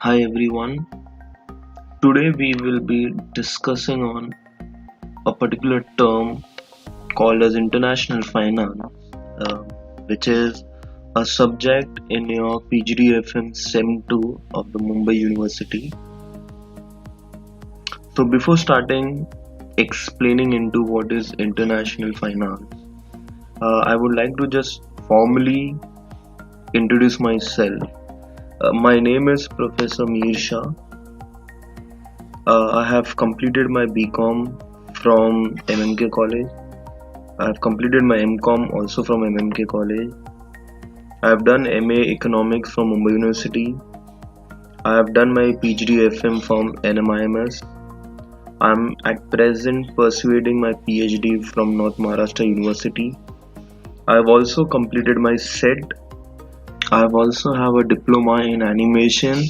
Hi everyone. Today we will be discussing on a particular term called as international finance, uh, which is a subject in your PGDFM SEM 2 of the Mumbai University. So before starting explaining into what is international finance, I would like to just formally introduce myself. My name is Professor Mihir Shah. I have completed my BCom from MMK College. I have completed my MCom also from MMK College. I have done MA Economics from Mumbai University. I have done my PGDFM from NMIMS. I am at present pursuing my PhD from North Maharashtra University. I have also completed my SET. I have also have a diploma in animation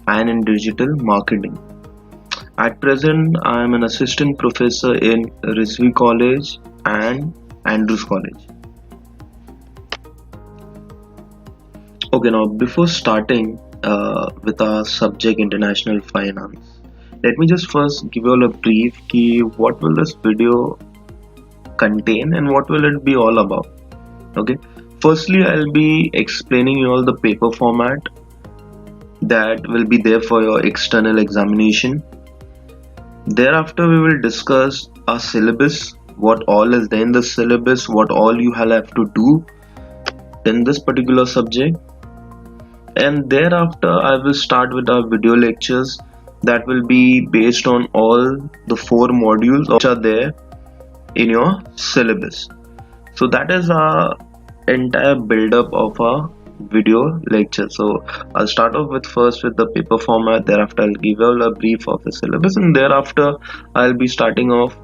and in digital marketing. At present, I am an assistant professor in Rizvi College and Andrews College. Okay, now before starting with our subject international finance, let me just first give you all a brief key what will this video contain and what will it be all about. Okay, firstly I'll be explaining you all the paper format that will be there for your external examination. Thereafter, we will discuss our syllabus, what all is there in the syllabus, what all you have to do in this particular subject. And thereafter, I will start with our video lectures that will be based on all the 4 modules which are there in your syllabus. So that is our entire build-up of our video lecture. So I'll start off with first with the paper format, thereafter I'll give you all a brief of the syllabus, and thereafter I'll be starting off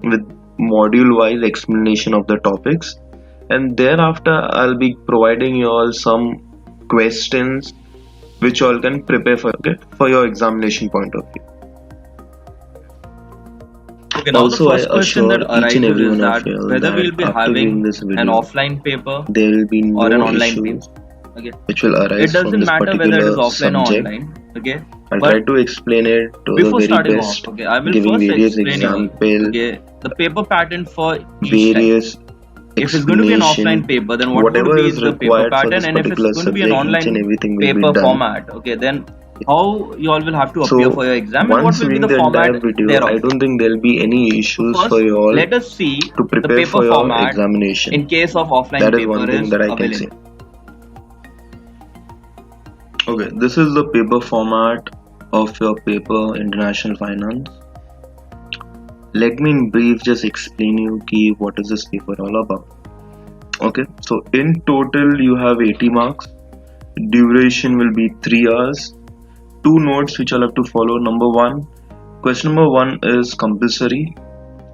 with module wise explanation of the topics, and thereafter I'll be providing you all some questions which you all can prepare for your examination point of view. Okay, now the Also, I first question assure that each and arises every is one of that you all whether that we'll be after viewing having this an video, offline paper there will be or an no online issues paper. Okay, which will it arise from doesn't this matter whether it is particular offline or subject. online. Okay, I'll try but to explain it to the before very starting best, off, okay, I will giving first various explain you all, example, okay, the paper pattern for each type. various If it's going to be an offline explanation, paper, then what's going to whatever be is the paper required for pattern, this and if it's particular going to be an subject, each and online everything will be paper done. format, okay, then how you all will have to appear So for your exam and what once will be viewing the the entire format video, I thereof. don't think there'll be any So issues for first, you all let us see to the prepare paper for your format examination. in case of offline That is paper one thing is that I can say. available. Okay, this is the paper format of your paper international finance. Let me in brief just explain you ki what is this paper all about. Okay, so in total you have 80 marks. Duration will be 3 hours. 2 notes which I'll have to follow. Number 1, question number 1 is compulsory,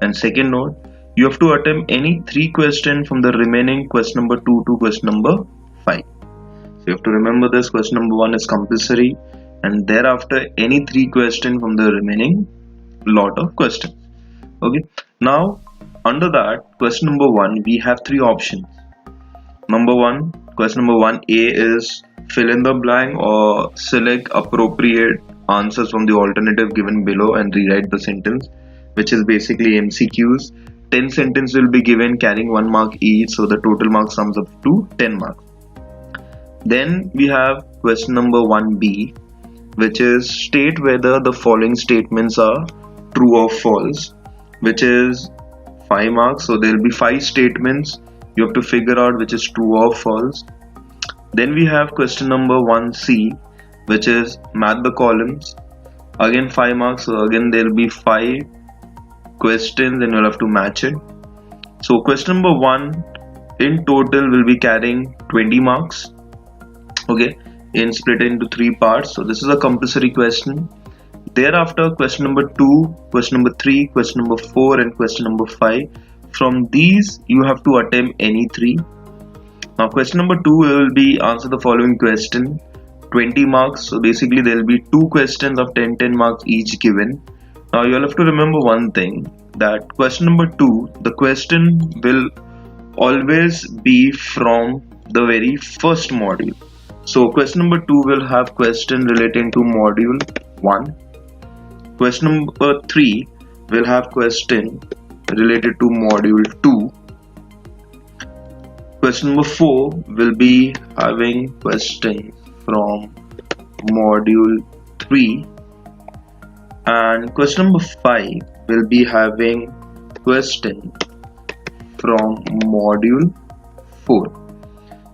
and second note, you have to attempt any 3 questions from the remaining question number 2 to question number 5. So you have to remember this, question number 1 is compulsory, and thereafter any 3 questions from the remaining lot of questions. Okay, now under that question number 1 we have 3 options. Number 1, question number 1A is fill in the blank or select appropriate answers from the alternative given below and rewrite the sentence, which is basically MCQs. 10 sentences will be given carrying 1 mark each, so the total mark sums up to 10 marks. Then we have question number 1B, which is state whether the following statements are true or false, which is 5 marks. So there will be 5 statements. You have to figure out which is true or false. Then we have question number 1C, which is match the columns. Again 5 marks. So again there will be 5 questions and you'll have to match it. So question number 1 in total will be carrying 20 marks. Okay, in split into 3 parts. So this is a compulsory question. Thereafter question number 2, question number 3, question number 4 and question number 5. From these you have to attempt any 3. Now question number 2 will be answer the following question, 20 marks. So basically there will be 2 questions of 10 marks each given. Now you will have to remember one thing, that question number 2, the question will always be from the very first module. So question number 2 will have question relating to module 1. Question number 3 will have question related to module 2. Question number 4 will be having questions from module 3, and question number 5 will be having question from module 4.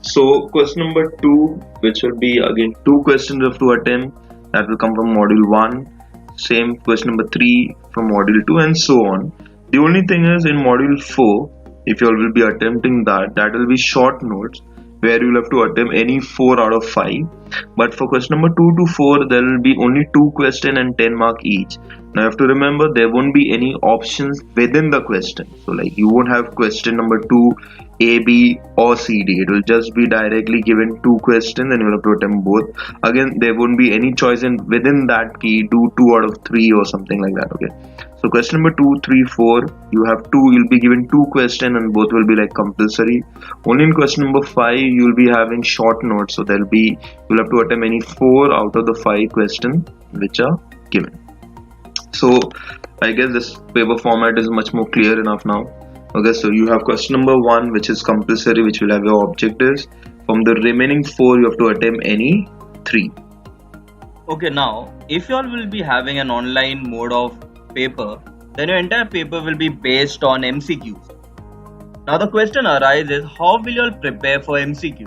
So question number 2, which will be again 2 questions you have to attempt, that will come from module 1. Same question number 3 from module 2, and so on. The only thing is, in module 4, if you all will be attempting that will be short notes where you will have to attempt any 4 out of 5. But for question number 2 to 4, there will be only 2 questions and 10 mark each. Now you have to remember, there won't be any options within the question. So like you won't have question number 2 A, B or C, D. It will just be directly given 2 questions and you will have to attempt both. Again, there won't be any choice in within that key, do 2 out of 3 or something like that. Okay. So question number 2, 3, 4, you have 2, you'll be given 2 questions and both will be like compulsory. Only in question number 5, you'll be having short notes. So there'll be, you'll have to attempt any 4 out of the 5 questions which are given. So I guess this paper format is much more clear enough now. Okay, so you have question number 1, which is compulsory, which will have your objectives. From the remaining 4, you have to attempt any 3. Okay, now if you all will be having an online mode of paper, then your entire paper will be based on MCQs. Now the question arises, how will you all prepare for MCQ?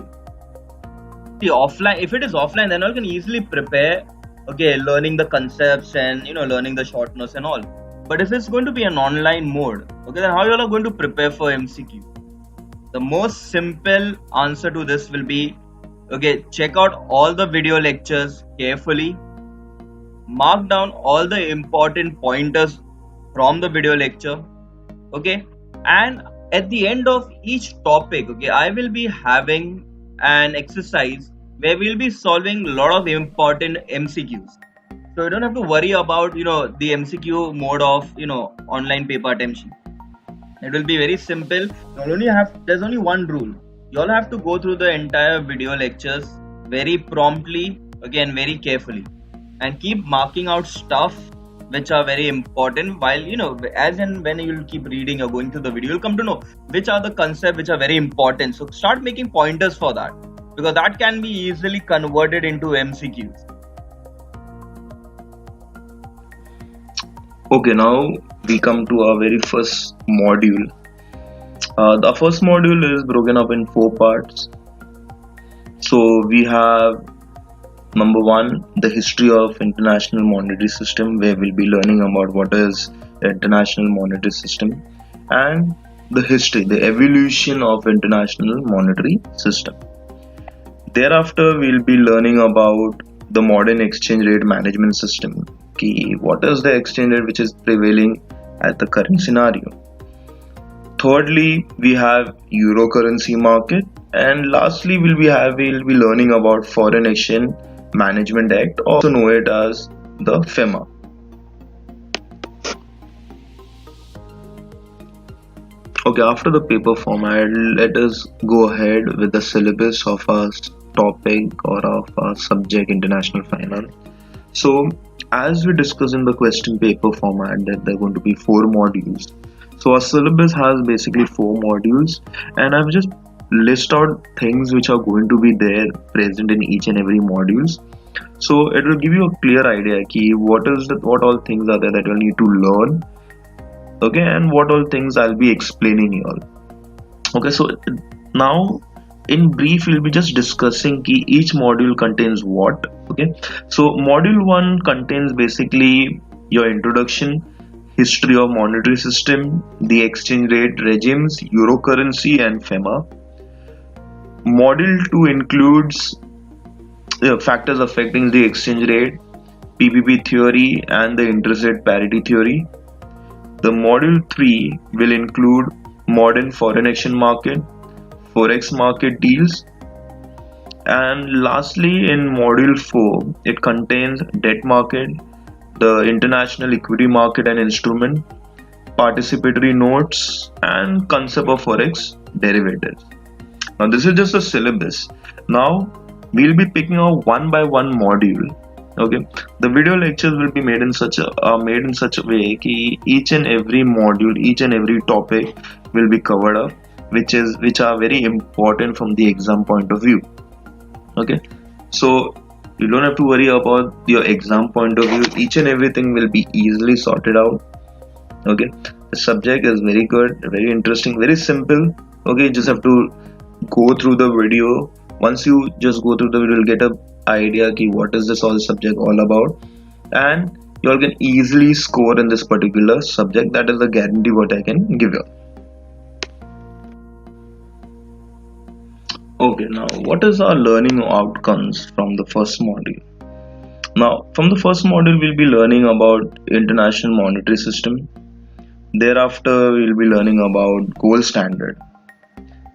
See, offline, if it is offline, then you all can easily prepare, okay, learning the concepts and learning the short notes and all. But if it's going to be an online mode, okay, then how you all are going to prepare for MCQ? The most simple answer to this will be, okay, check out all the video lectures carefully, mark down all the important pointers from the video lecture, okay, and at the end of each topic, okay, I will be having an exercise where we'll be solving a lot of important MCQs. So you don't have to worry about the MCQ mode of online paper attention. It will be very simple. There's only one rule. You all have to go through the entire video lectures very promptly, again very carefully, and keep marking out stuff which are very important. While as and when you'll keep reading or going through the video, you'll come to know which are the concepts which are very important. So start making pointers for that, because that can be easily converted into MCQs. Okay, now we come to our very first module. The first module is broken up in 4 parts. So we have number 1, the history of international monetary system, where we'll be learning about what is the international monetary system, and the history, the evolution of international monetary system. Thereafter, we'll be learning about the modern exchange rate management system. Okay, what is the exchange rate which is prevailing at the current scenario? Thirdly, we have euro currency market, and lastly, we'll be learning about Foreign Exchange Management Act, also known as the FEMA. Okay, after the paper format, let us go ahead with the syllabus of our topic or of our subject, international finance. So as we discussed in the question paper format, that there are going to be 4 modules. So our syllabus has basically 4 modules, and I've just list out things which are going to be there present in each and every modules. So it will give you a clear idea ki what all things are there that you'll need to learn, okay, and what all things I'll be explaining you all. Okay, so now in brief we'll be just discussing ki each module contains what. Okay, so module 1 contains basically your introduction, history of monetary system, the exchange rate regimes, euro currency and FEMA. Module 2 includes factors affecting the exchange rate, PPP theory and the interest rate parity theory. The module 3 will include modern foreign exchange market, forex market deals, and lastly in module 4 it contains debt market, the international equity market and instrument, participatory notes and concept of forex derivatives. Now this is just a syllabus. Now we'll be picking out one by one module. Okay, the video lectures will be made in such a way कि each and every module, each and every topic will be covered up, which are very important from the exam point of view. Okay, so you don't have to worry about your exam point of view. Each and everything will be easily sorted out. Okay, the subject is very good, very interesting, very simple. Okay, you just have to go through the video. Once you just go through the video, you'll get a idea ki what is this all subject all about, and you all can easily score in this particular subject. That is the guarantee what I can give you. Okay, now what is our learning outcomes from the first module? Now, from the first module, we'll be learning about international monetary system. Thereafter, we'll be learning about gold standard.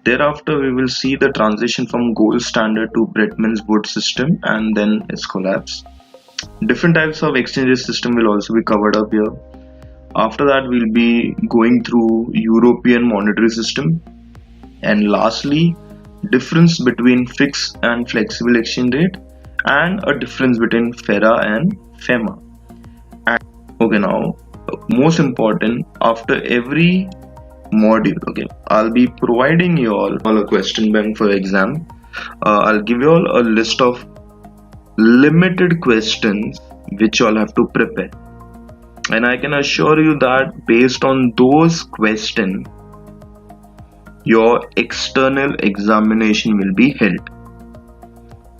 Thereafter, we will see the transition from gold standard to Bretton's Woods system and then its collapse. Different types of exchanges system will also be covered up here. After that, we'll be going through European monetary system. And lastly, difference between fixed and flexible exchange rate and a difference between FERA and FEMA. And okay, now most important, after every module, okay, I'll be providing you all a question bank for exam. I'll give you all a list of limited questions which you all have to prepare, and I can assure you that based on those questions your external examination will be held.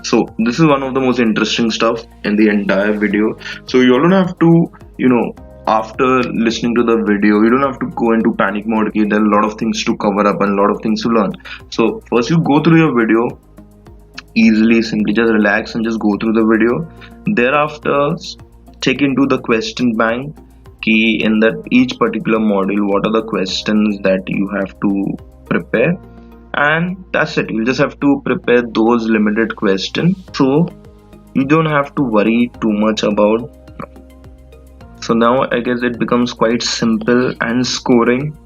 So this is one of the most interesting stuff in the entire video. So you all don't have to, after listening to the video, you don't have to go into panic mode. Okay, there are a lot of things to cover up and a lot of things to learn. So first you go through your video easily, simply just relax and just go through the video. Thereafter, check into the question bank key in that each particular module, what are the questions that you have to prepare, and that's it. You just have to prepare those limited questions, so you don't have to worry too much about. So now I guess it becomes quite simple and scoring.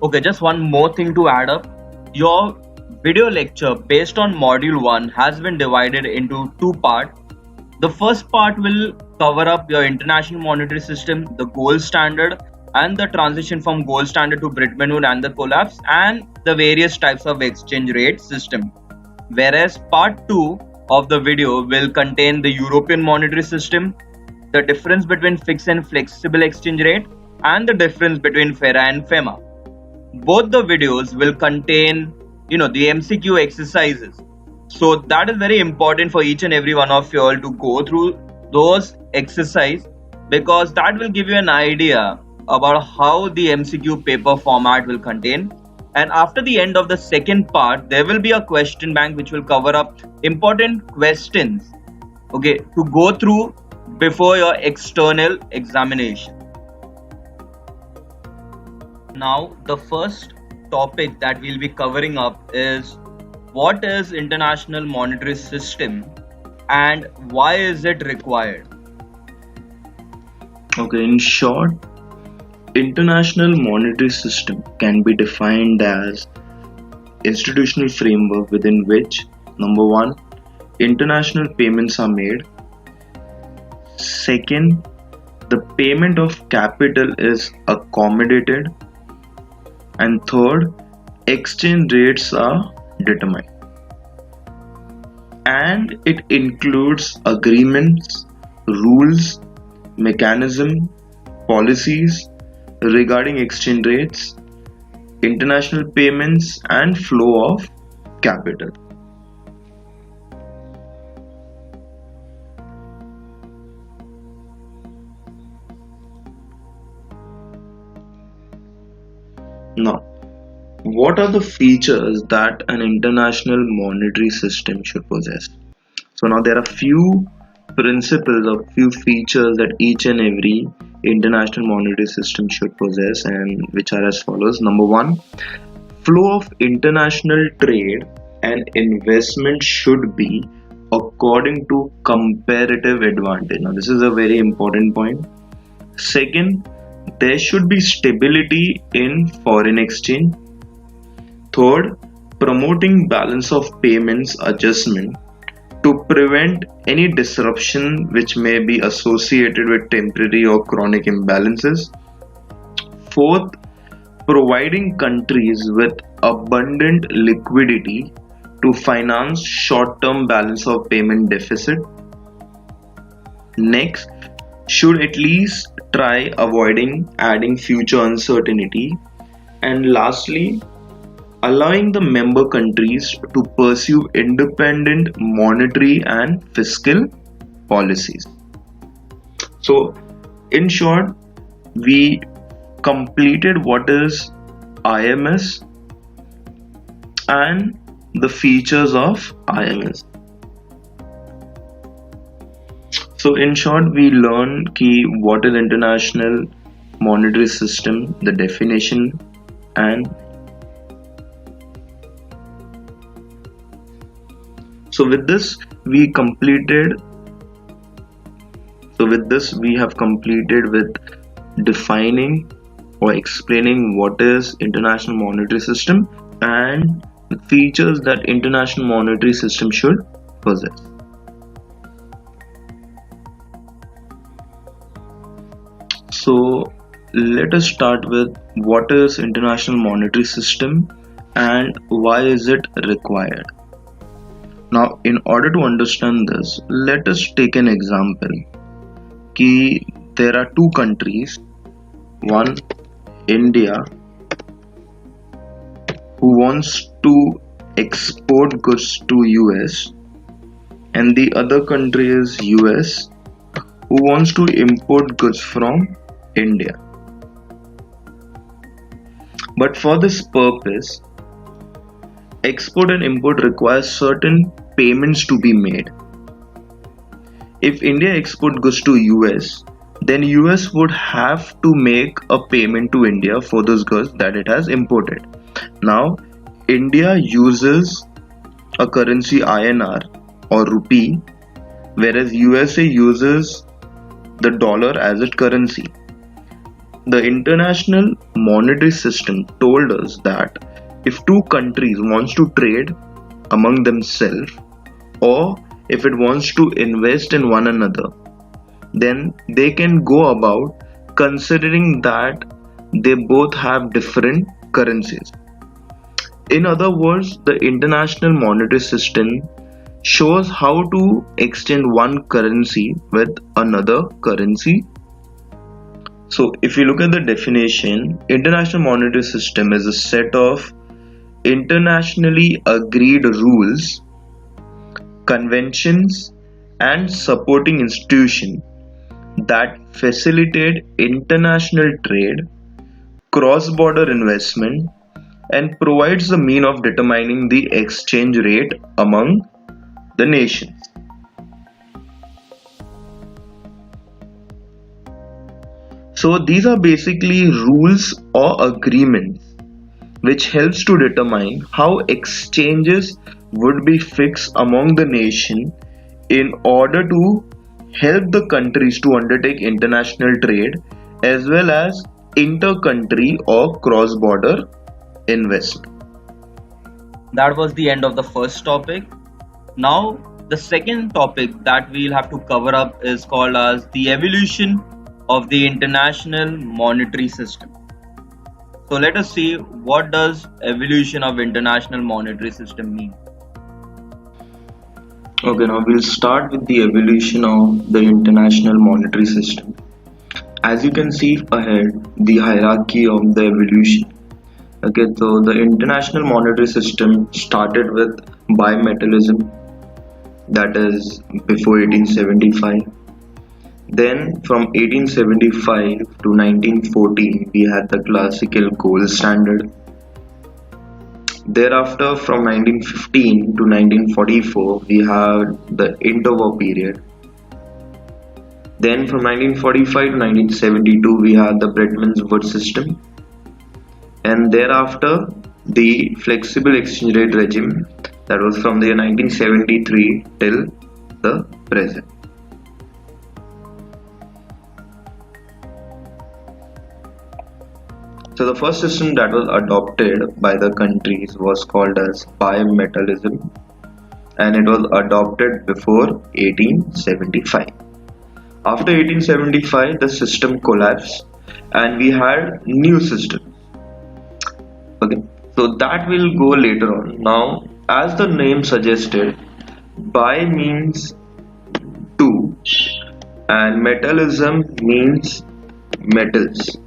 Okay, just one more thing to add up. Your video lecture based on module 1 has been divided into two parts. The first part will cover up your international monetary system, the gold standard, and the transition from gold standard to Bretton Woods and the collapse, and the various types of exchange rate system. Whereas part 2 of the video will contain the European monetary system, the difference between fixed and flexible exchange rate, and the difference between FERA and FEMA. Both the videos will contain, the MCQ exercises. So that is very important for each and every one of you all to go through those exercises, because that will give you an idea about how the MCQ paper format will contain. And after the end of the second part, there will be a question bank which will cover up important questions, okay, to go through before your external examination. Now, the first topic that we'll be covering up is what is international monetary system and why is it required? Okay, in short, international monetary system can be defined as institutional framework within which, number one, international payments are made. Second, the payment of capital is accommodated. And third, exchange rates are determined. And it includes agreements, rules, mechanism, policies regarding exchange rates, international payments, and flow of capital. Now, what are the features that an international monetary system should possess? So now there are few principles or few features that each and every international monetary system should possess, and which are as follows. Number one, flow of international trade and investment should be according to comparative advantage. Now this is a very important point. Second, there should be stability in foreign exchange. Third, promoting balance of payments adjustment to prevent any disruption which may be associated with temporary or chronic imbalances. Fourth, providing countries with abundant liquidity to finance short-term balance of payment deficit. Next, should at least try avoiding adding future uncertainty. And lastly, allowing the member countries to pursue independent monetary and fiscal policies. So, in short, we completed what is IMS and the features of IMS. So in short, we learned what is international monetary system, the definition, and so with this we completed. So with this we have completed with defining or explaining what is international monetary system and the features that international monetary system should possess. So let us start with what is international monetary system and why is it required. Now in order to understand this, let us take an example. There are two countries, one India who wants to export goods to US and the other country is US who wants to import goods from India. But for this purpose, export and import requires certain payments to be made. If India export goods to US, then US would have to make a payment to India for those goods that it has imported. Now, India uses a currency INR or rupee, whereas USA uses the dollar as its currency. The international monetary system told us that if two countries wants to trade among themselves or if it wants to invest in one another, then they can go about considering that they both have different currencies. In other words, the international monetary system shows how to exchange one currency with another currency. So if you look at the definition, international monetary system is a set of internationally agreed rules, conventions and supporting institutions that facilitate international trade, cross-border investment and provides the mean of determining the exchange rate among the nations. So these are basically rules or agreements which helps to determine how exchanges would be fixed among the nation in order to help the countries to undertake international trade as well as inter-country or cross-border investment. That was the end of the first topic. Now, the second topic that we'll have to cover up is called as the evolution of the international monetary system. So let us see, what does evolution of international monetary system mean? Okay, now we'll start with the evolution of the international monetary system. As you can see ahead, the hierarchy of the evolution. Okay, so the international monetary system started with bimetallism, that is before 1875. Then from 1875 to 1914 we had the classical gold standard. Thereafter from 1915 to 1944 we had the interwar period. Then from 1945 to 1972 we had the Bretton Woods system, and thereafter the flexible exchange rate regime, that was from the year 1973 till the present. So the first system that was adopted by the countries was called as bimetallism, and it was adopted before 1875. After 1875, the system collapsed and we had new system. Okay, so that will go later on. Now, as the name suggested, bi means two and metallism means metals.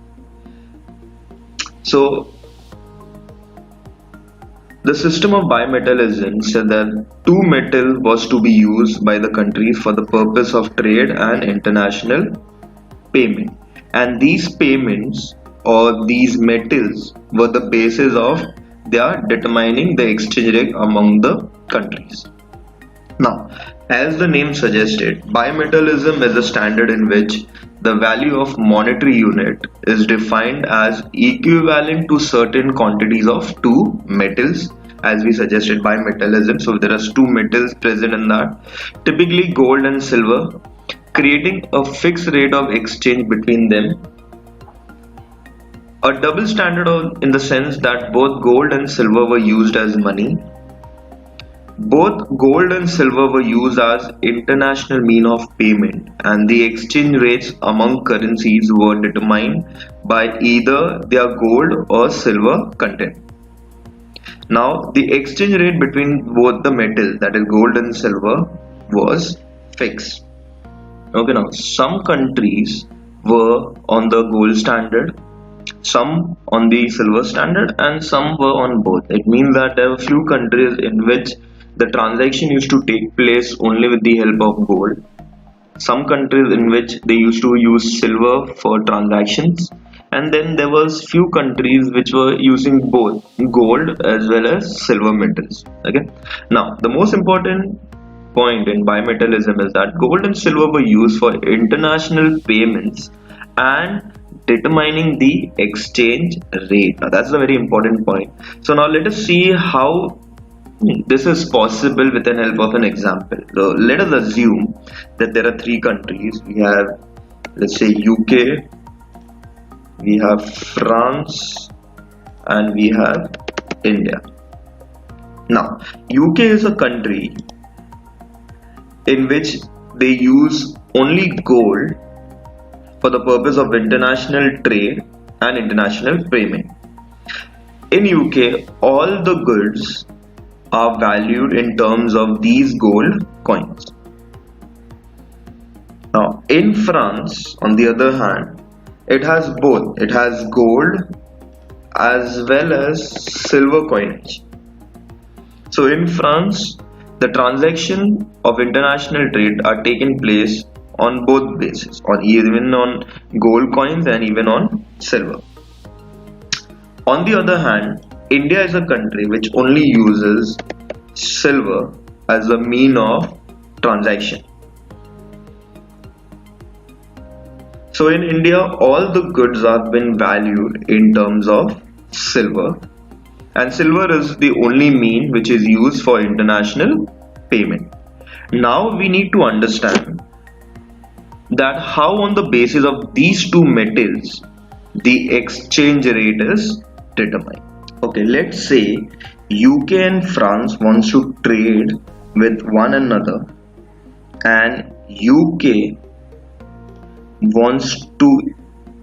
So the system of bimetallism said that two metal was to be used by the countries for the purpose of trade and international payment, and these payments or these metals were the basis of their determining the exchange rate among the countries. Now, as the name suggested, bimetallism is a standard in which the value of monetary unit is defined as equivalent to certain quantities of two metals, as we suggested bimetallism. So there are two metals present in that, typically gold and silver, creating a fixed rate of exchange between them. A double standard in the sense that both gold and silver were used as money. Both gold and silver were used as international mean of payment, and the exchange rates among currencies were determined by either their gold or silver content. Now, the exchange rate between both the metals, that is gold and silver, was fixed. Okay, now some countries were on the gold standard, some on the silver standard, and some were on both. It means that there were few countries in which the transaction used to take place only with the help of gold. Some countries in which they used to use silver for transactions, and then there was few countries which were using both gold as well as silver metals. Okay. Now the most important point in bimetallism is that gold and silver were used for international payments and determining the exchange rate. Now that's a very important point. So now let us see how this is possible with the help of an example. So let us assume that there are three countries. We have, let's say, UK, we have France, and we have India. Now, UK is a country in which they use only gold for the purpose of international trade and international payment. In UK, all the goods are valued in terms of these gold coins. Now, in France, on the other hand, it has both. It has gold as well as silver coinage. So in France, the transaction of international trade are taking place on both bases, even on gold coins and even on silver. On the other hand, India is a country which only uses silver as a mean of transaction. So in India, all the goods have been valued in terms of silver, and silver is the only mean which is used for international payment. Now we need to understand that how on the basis of these two metals the exchange rate is determined. Okay, let's say UK and France wants to trade with one another, and UK wants to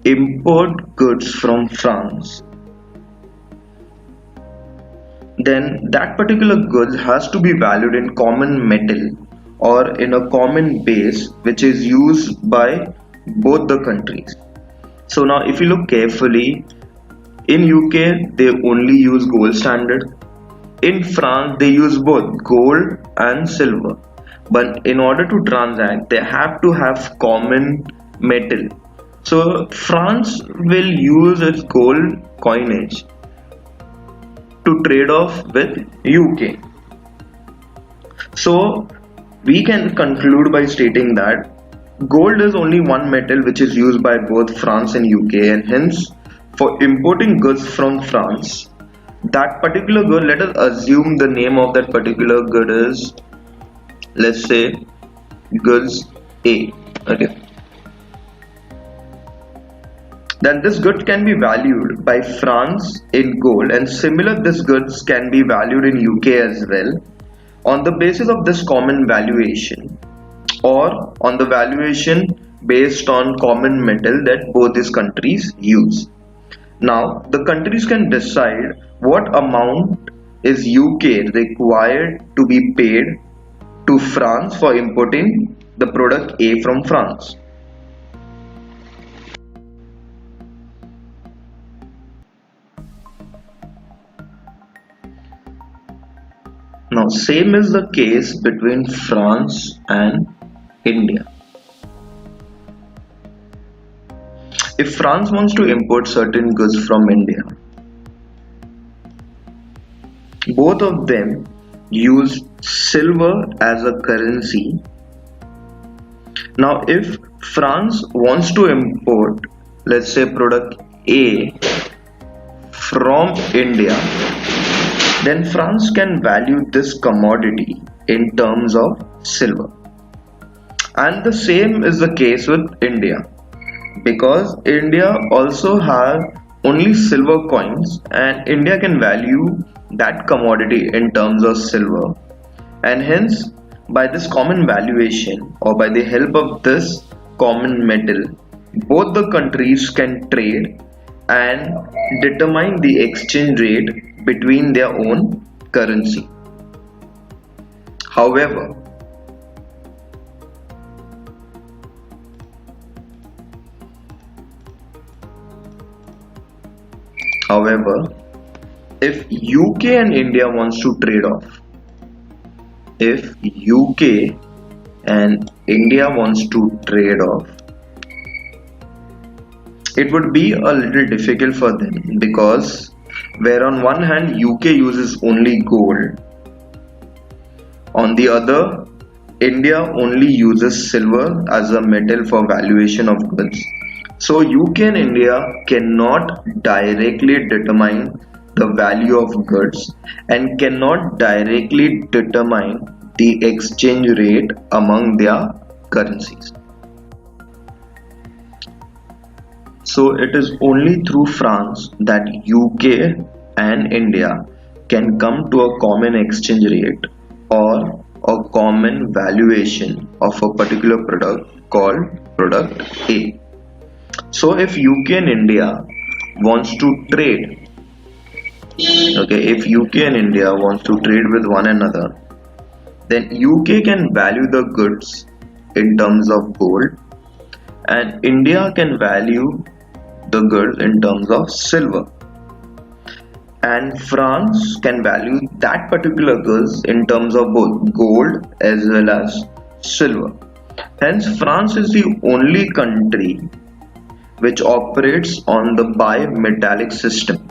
import goods from France. Then that particular goods has to be valued in common metal or in a common base which is used by both the countries. So now if you look carefully, in UK they only use gold standard. In France they use both gold and silver. But in order to transact, they have to have common metal. So France will use its gold coinage to trade off with UK. So we can conclude by stating that gold is only one metal which is used by both France and UK, and hence for importing goods from France, that particular good, let us assume the name of that particular good is, let's say, goods A. Okay. then this good can be valued by France in gold, and similar this goods can be valued in UK as well on the basis of this common valuation, or on the valuation based on common metal that both these countries use. Now the countries can decide what amount is UK required to be paid to France for importing the product A from France. Now same is the case between France and India. If France wants to import certain goods from India, both of them use silver as a currency. Now if France wants to import, let's say, product A from India, then France can value this commodity in terms of silver. And the same is the case with India, because India also has only silver coins, and India can value that commodity in terms of silver, and hence by this common valuation, or by the help of this common metal, both the countries can trade and determine the exchange rate between their own currency. However, if UK and India wants to trade off, if UK and India wants to trade off, it would be a little difficult for them, because where on one hand UK uses only gold, on the other India only uses silver as a metal for valuation of goods. So UK and India cannot directly determine the value of goods and cannot directly determine the exchange rate among their currencies. So it is only through France that UK and India can come to a common exchange rate or a common valuation of a particular product called product A. So if UK and India wants to trade, if UK and India wants to trade with one another, then UK can value the goods in terms of gold, and India can value the goods in terms of silver, and France can value that particular goods in terms of both gold as well as silver. Hence France is the only country which operates on the bimetallic system,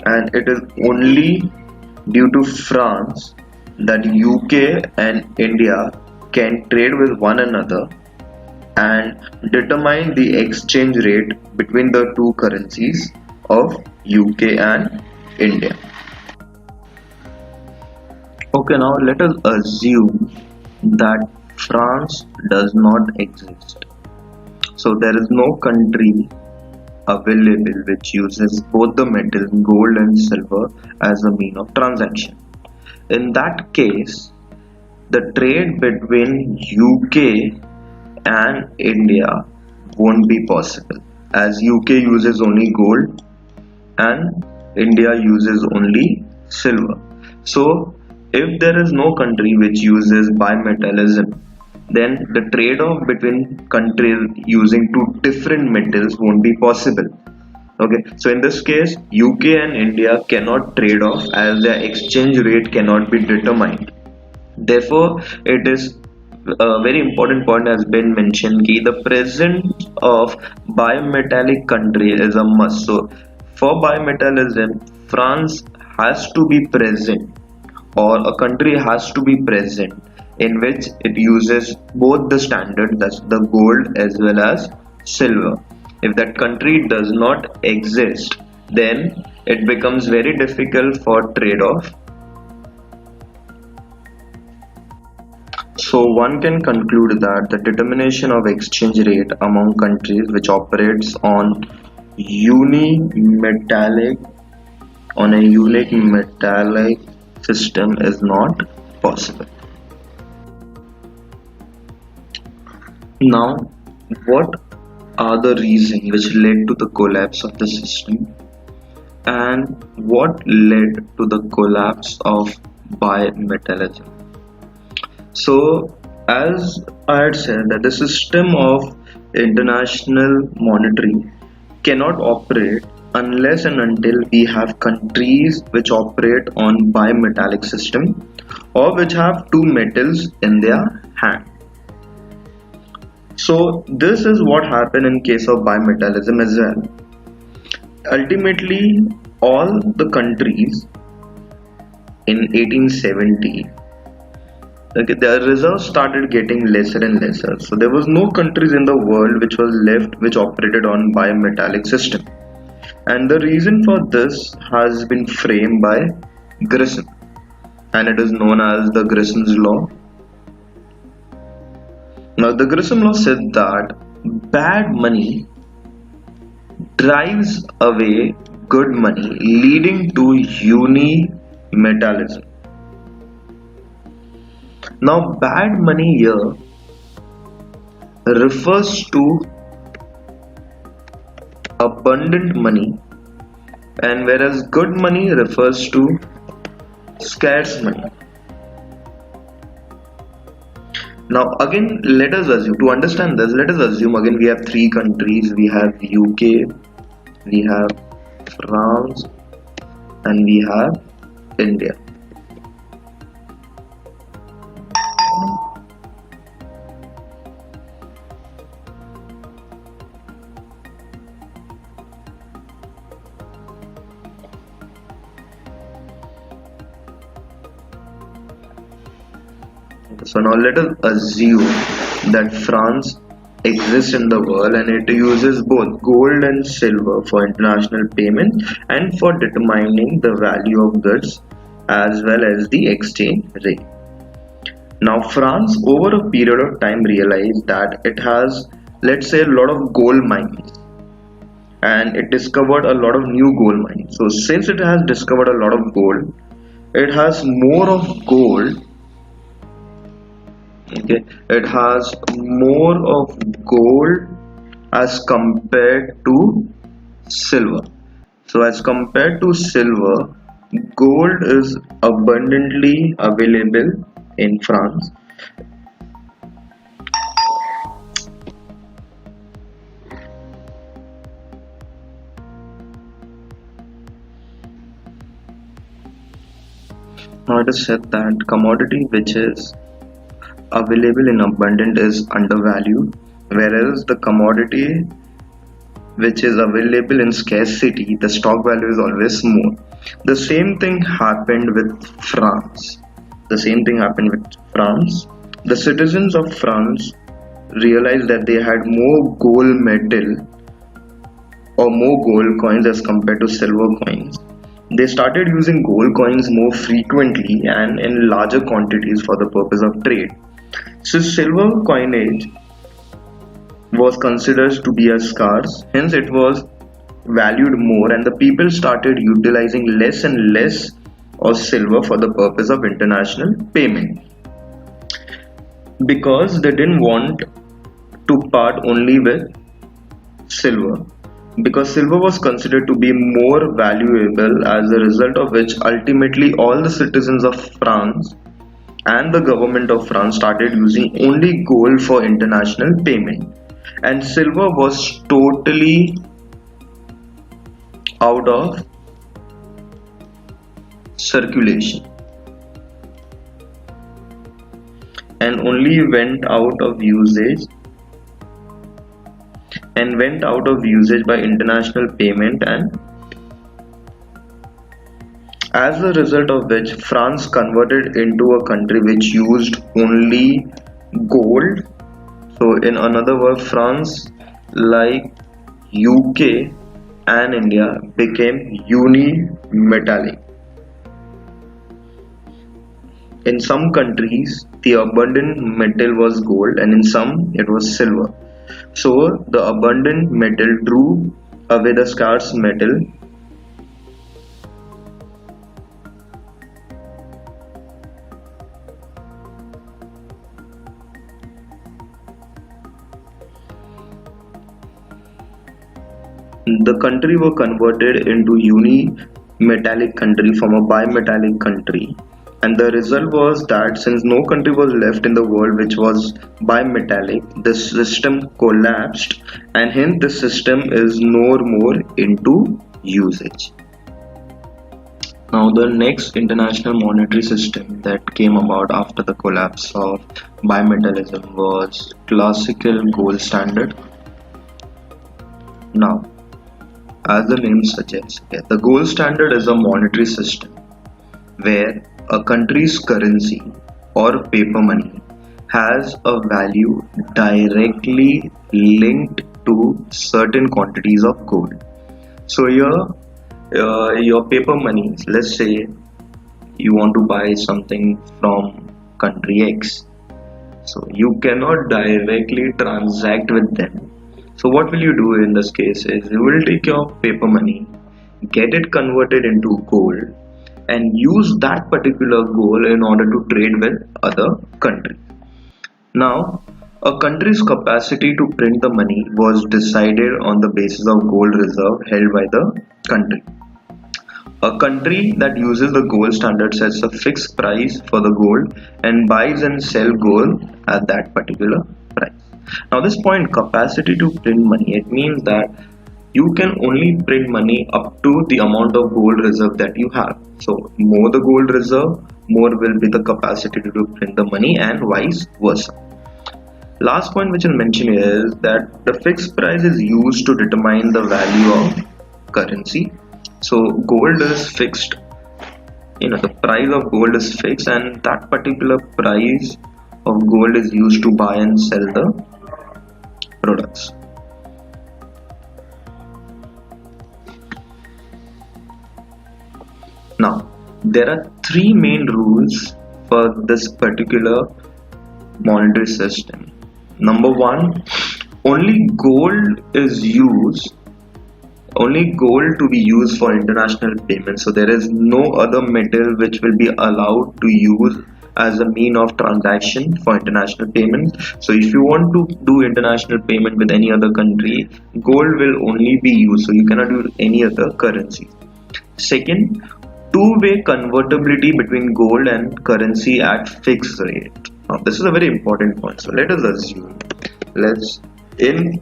and it is only due to France that UK and India can trade with one another and determine the exchange rate between the two currencies of UK and India. Okay, now let us assume that France does not exist. So there is no country available which uses both the metals gold and silver as a mean of transaction. In that case, the trade between UK and India won't be possible, as UK uses only gold and India uses only silver. So if there is no country which uses bimetallism, then the trade-off between countries using two different metals won't be possible. Okay, so in this case UK and India cannot trade off, as their exchange rate cannot be determined. Therefore it is a very important point has been mentioned कि the presence of bimetallic country is a must. So for bimetallism, France has to be present, or a country has to be present in which it uses both the standard, that's the gold as well as silver. If that country does not exist, then it becomes very difficult for trade-off. So one can conclude that the determination of exchange rate among countries which operates unimetallic on a unique metallic system is not possible. Now, what are the reasons which led to the collapse of the system, and what led to the collapse of bimetallism? So, as I had said, that the system of international monetary cannot operate unless and until we have countries which operate on bimetallic system or which have two metals in their hand. So this is what happened in case of bimetallism as well. Ultimately, all the countries in 1870, okay, their reserves started getting lesser and lesser. So there was no countries in the world which was left which operated on bimetallic system. And the reason for this has been framed by Grissom, and it is known as the Grissoms Law. Now, the Grissom Law said that bad money drives away good money, leading to unimetallism. Now, bad money here refers to abundant money, and whereas good money refers to scarce money. Now again, let us assume, to understand this, let us assume again we have three countries. We have UK, we have France, and we have India. So now let us assume that France exists in the world and it uses both gold and silver for international payment and for determining the value of goods as well as the exchange rate. Now France over a period of time realized that it has, let's say, a lot of gold mines, and it discovered a lot of new gold mines. So since it has discovered a lot of gold, it has more of gold. Okay, it has more of gold as compared to silver. So as compared to silver, gold is abundantly available in France. Now it is said that commodity which is available in abundance is undervalued, whereas the commodity which is available in scarcity, the stock value is always more. The same thing happened with France. The citizens of France realized that they had more gold metal or more gold coins as compared to silver coins. They started using gold coins more frequently and in larger quantities for the purpose of trade. So silver coinage was considered to be a scarce, hence it was valued more, and the people started utilizing less and less of silver for the purpose of international payment, because they didn't want to part only with silver, because silver was considered to be more valuable, as a result of which ultimately all the citizens of France and the government of France started using only gold for international payment, and silver was totally out of circulation and only went out of usage by international payment, and as a result of which France converted into a country which used only gold. So in another word, France, like UK and India, became unimetallic. In some countries, the abundant metal was gold and in some it was silver. So the abundant metal drew away the scarce metal. The country were converted into uni-metallic country from a bimetallic country, and the result was that since no country was left in the world which was bimetallic, the system collapsed, and hence the system is no more into usage. Now the next international monetary system that came about after the collapse of bimetallism was classical gold standard. Now, as the name suggests, the gold standard is a monetary system where a country's currency or paper money has a value directly linked to certain quantities of gold. So your paper money, let's say you want to buy something from country X, so you cannot directly transact with them. So what will you do in this case is you will take your paper money, get it converted into gold, and use that particular gold in order to trade with other countries. Now, a country's capacity to print the money was decided on the basis of gold reserve held by the country. A country that uses the gold standard sets a fixed price for the gold and buys and sell gold at that particular price. Now this point, capacity to print money, it means that you can only print money up to the amount of gold reserve that you have. So more the gold reserve, more will be the capacity to print the money and vice versa. Last point which I'll mention is that the fixed price is used to determine the value of currency. So gold is fixed, the price of gold is fixed, and that particular price of gold is used to buy and sell the products. Now, there are three main rules for this particular monetary system. Number one, only gold to be used for international payments. So there is no other metal which will be allowed to use as a mean of transaction for international payments. So if you want to do international payment with any other country, gold will only be used. So you cannot use any other currency. Second, two-way convertibility between gold and currency at fixed rate. Now this is a very important point. So let us assume, in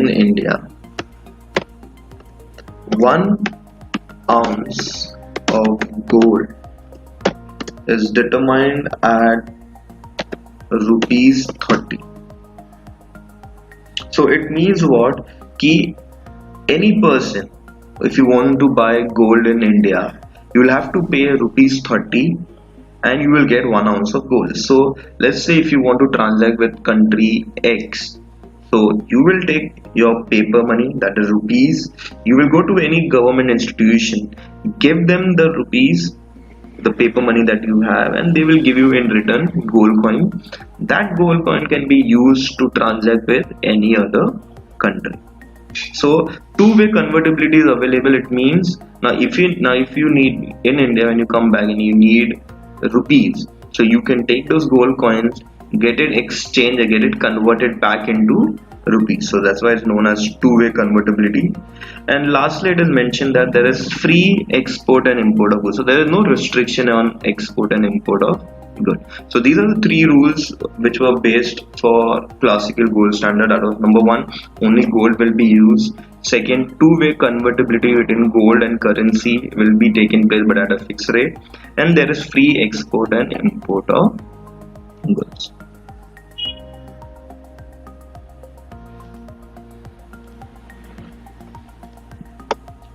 India, 1 ounce of gold is determined at rupees 30. So it means what? Ki any person, if you want to buy gold in India, you will have to pay rupees 30 and you will get 1 ounce of gold. So let's say if you want to transact with country X, so you will take your paper money, that is rupees, you will go to any government institution, give them the rupees, the paper money that you have, and they will give you in return gold coin. That gold coin can be used to transact with any other country. So two-way convertibility is available. It means if you need in India, when you come back and you need rupees, so you can take those gold coins, get it exchanged, get it converted back into rupees. So that's why it's known as two-way convertibility. And lastly, it is mentioned that there is free export and import of goods. So there is no restriction on export and import of goods. So these are the three rules which were based for classical gold standard. That was number one, only gold will be used. Second, two-way convertibility between gold and currency will be taken place but at a fixed rate. And there is free export and import of goods.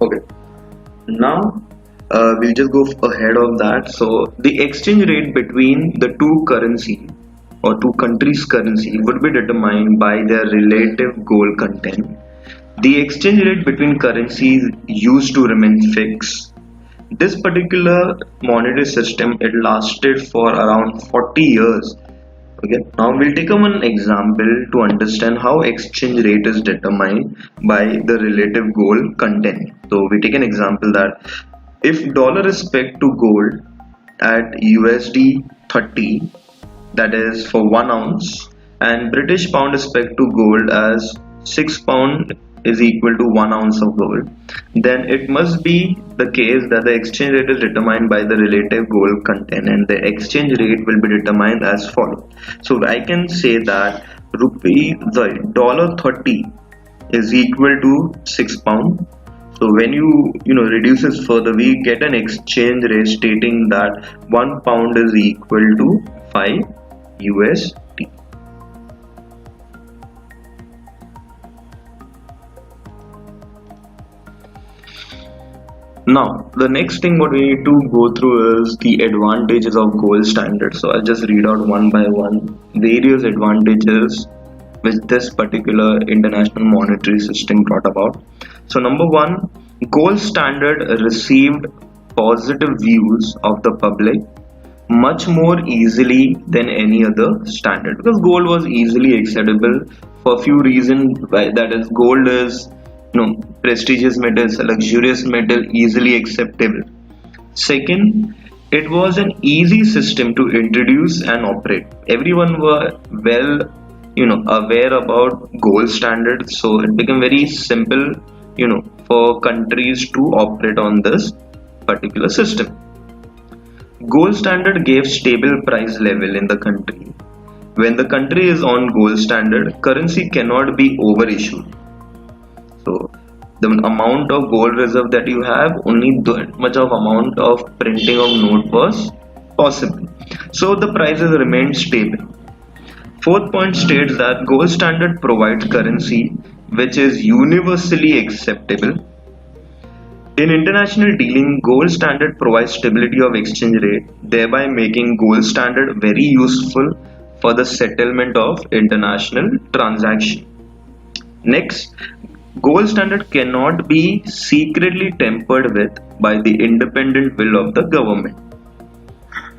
Okay, now we'll just go ahead of that. So the exchange rate between the two currency or two countries' currency would be determined by their relative gold content. The exchange rate between currencies used to remain fixed. This particular monetary system, it lasted for around 40 years. Okay, now we'll take one example to understand how exchange rate is determined by the relative gold content. So we take an example that if dollar is pegged to gold at USD 30, that is for 1 ounce, and British pound is pegged to gold as 6 pound is equal to 1 ounce of gold, then it must be the case that the exchange rate is determined by the relative gold content, and the exchange rate will be determined as follows. So I can say that dollar 30 is equal to 6 pound. So when you reduce this further, we get an exchange rate stating that 1 pound is equal to 5 USD. Now, the next thing what we need to go through is the advantages of gold standard. So I'll just read out one by one various advantages which this particular international monetary system brought about. So number one, gold standard received positive views of the public much more easily than any other standard, because gold was easily acceptable for a few reasons. That is, gold is prestigious metal, a luxurious metal, easily acceptable. Second, it was an easy system to introduce and operate. Everyone were well aware about gold standard, so it became very simple for countries to operate on this particular system. Gold standard gave stable price level in the country. When the country is on gold standard, currency cannot be over issued. So the amount of gold reserve that you have, only that much of amount of printing of note was possible. So the prices remained stable. Fourth point states that gold standard provides currency which is universally acceptable. In international dealing, gold standard provides stability of exchange rate, thereby making gold standard very useful for the settlement of international transaction. Next, gold standard cannot be secretly tampered with by the independent will of the government.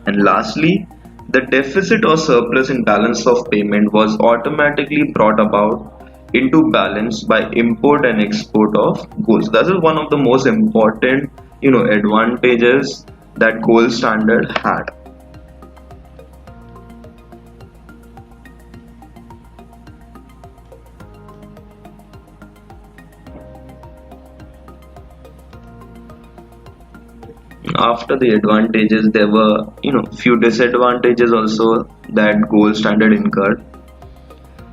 And lastly, the deficit or surplus in balance of payment was automatically brought about into balance by import and export of gold. So that is one of the most important advantages that gold standard had. After the advantages, there were few disadvantages also that gold standard incurred.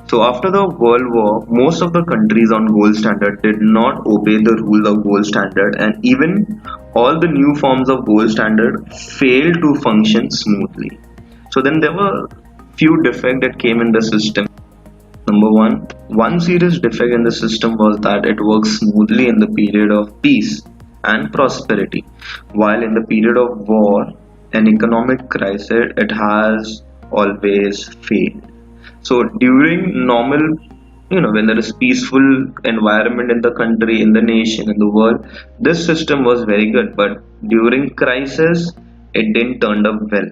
So after the World War, most of the countries on gold standard did not obey the rules of gold standard, and even all the new forms of gold standard failed to function smoothly. So then there were few defects that came in the system. Number one serious defect in the system was that it worked smoothly in the period of peace and prosperity, while in the period of war and economic crisis it has always failed. So during normal, when there is peaceful environment in the country, in the nation, in the world, this system was very good, but during crisis it didn't turn up well.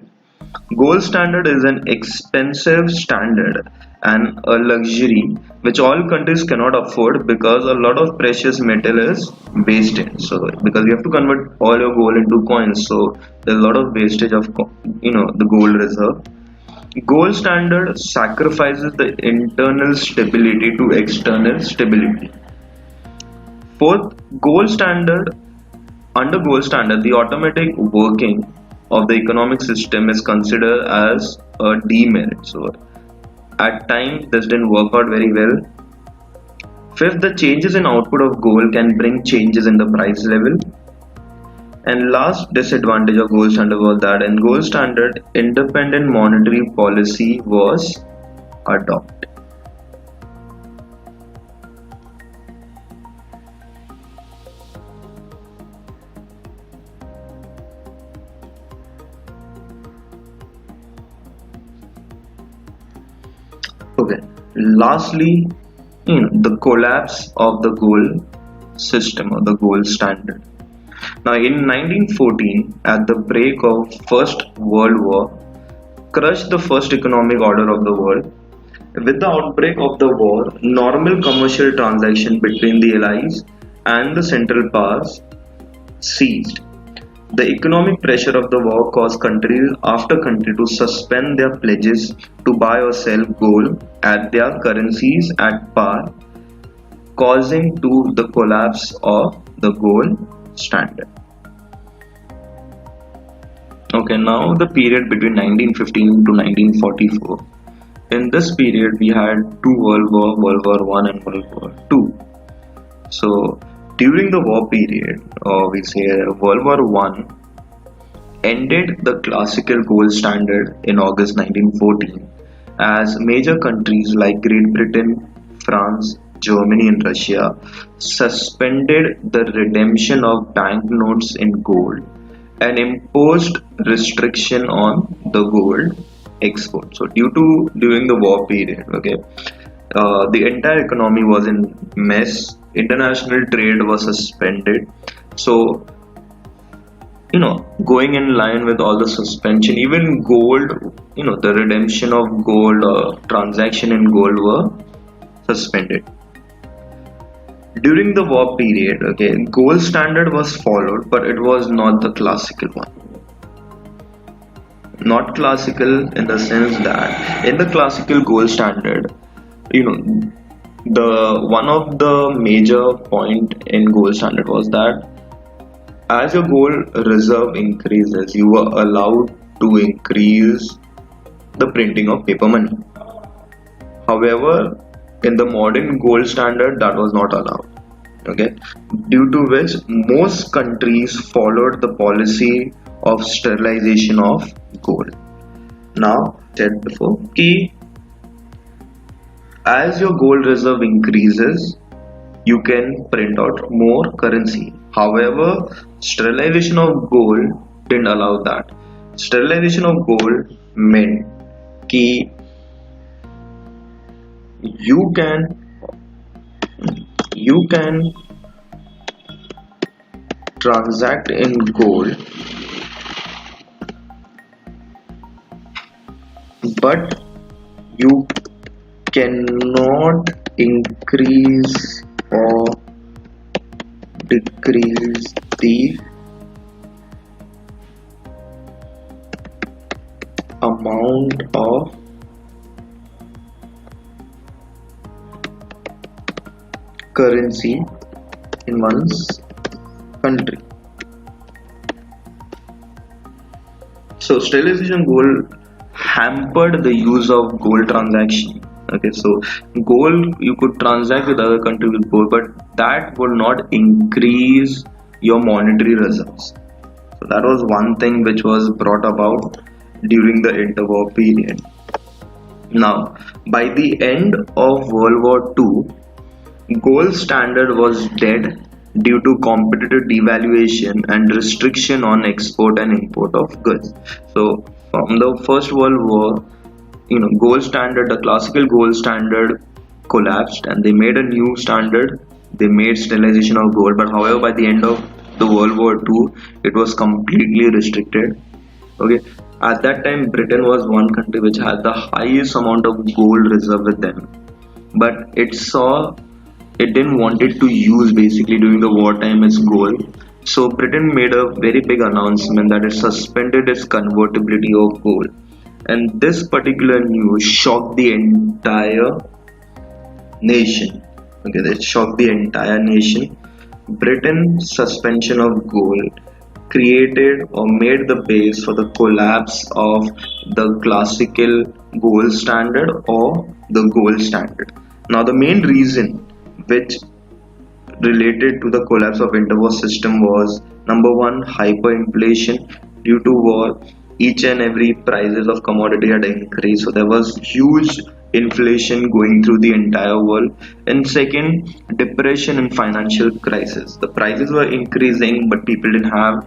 Gold standard is an expensive standard and a luxury which all countries cannot afford, because a lot of precious metal is wasted. So because you have to convert all your gold into coins, so there's a lot of wastage of the gold reserve. Gold standard sacrifices the internal stability to external stability. Fourth, under gold standard, the automatic working of the economic system is considered as a demerit. So at times this didn't work out very well. Fifth, the changes in output of gold can bring changes in the price level. And last disadvantage of gold standard was that in gold standard, independent monetary policy was adopted. Okay. Lastly, the collapse of the gold system or the gold standard. Now, in 1914, at the break of First World War, crushed the first economic order of the world. With the outbreak of the war, normal commercial transaction between the allies and the Central Powers ceased. The economic pressure of the war caused country after country to suspend their pledges to buy or sell gold at their currencies at par, causing to the collapse of the gold standard. Okay, now the period between 1915 to 1944. In this period, we had two World War, World War One and World War Two. So during the war period, or we say World War One, ended the classical gold standard in August 1914, as major countries like Great Britain, France, Germany, and Russia suspended the redemption of banknotes in gold and imposed restriction on the gold export. So during the war period, okay, the entire economy was in mess. International trade was suspended. So going in line with all the suspension, even gold, the redemption of gold or transaction in gold were suspended. During the war period, okay, gold standard was followed, but it was not the classical one. Not classical in the sense that in the classical gold standard, the one of the major point in gold standard was that as your gold reserve increases, you were allowed to increase the printing of paper money. However, in the modern gold standard, that was not allowed. Okay, due to which most countries followed the policy of sterilization of gold. Now, said before, key as your gold reserve increases, you can print out more currency. However, sterilization of gold didn't allow that. Sterilization of gold meant कि you can transact in gold, but you cannot increase or decrease the amount of currency in one's country. So sterilization gold hampered the use of gold transaction. Okay, so gold you could transact with other country with gold, but that would not increase your monetary reserves. So that was one thing which was brought about during the interwar period. Now, by the end of World War II, gold standard was dead due to competitive devaluation and restriction on export and import of goods. So from the First World War, gold standard, the classical gold standard collapsed and they made a new standard. They made sterilization of gold, but however by the end of the World War II, it was completely restricted. Okay, at that time Britain was one country which had the highest amount of gold reserve with them, but it didn't want it to use basically during the wartime its gold. So Britain made a very big announcement that it suspended its convertibility of gold, and this particular news shocked the entire nation. Okay, that shocked the entire nation. Britain's suspension of gold created or made the base for the collapse of the classical gold standard or the gold standard. Now the main reason which related to the collapse of interwar system was number one, hyperinflation. Due to war, each and every prices of commodity had increased, so there was huge inflation going through the entire world. And second, depression and financial crisis. The prices were increasing, but people didn't have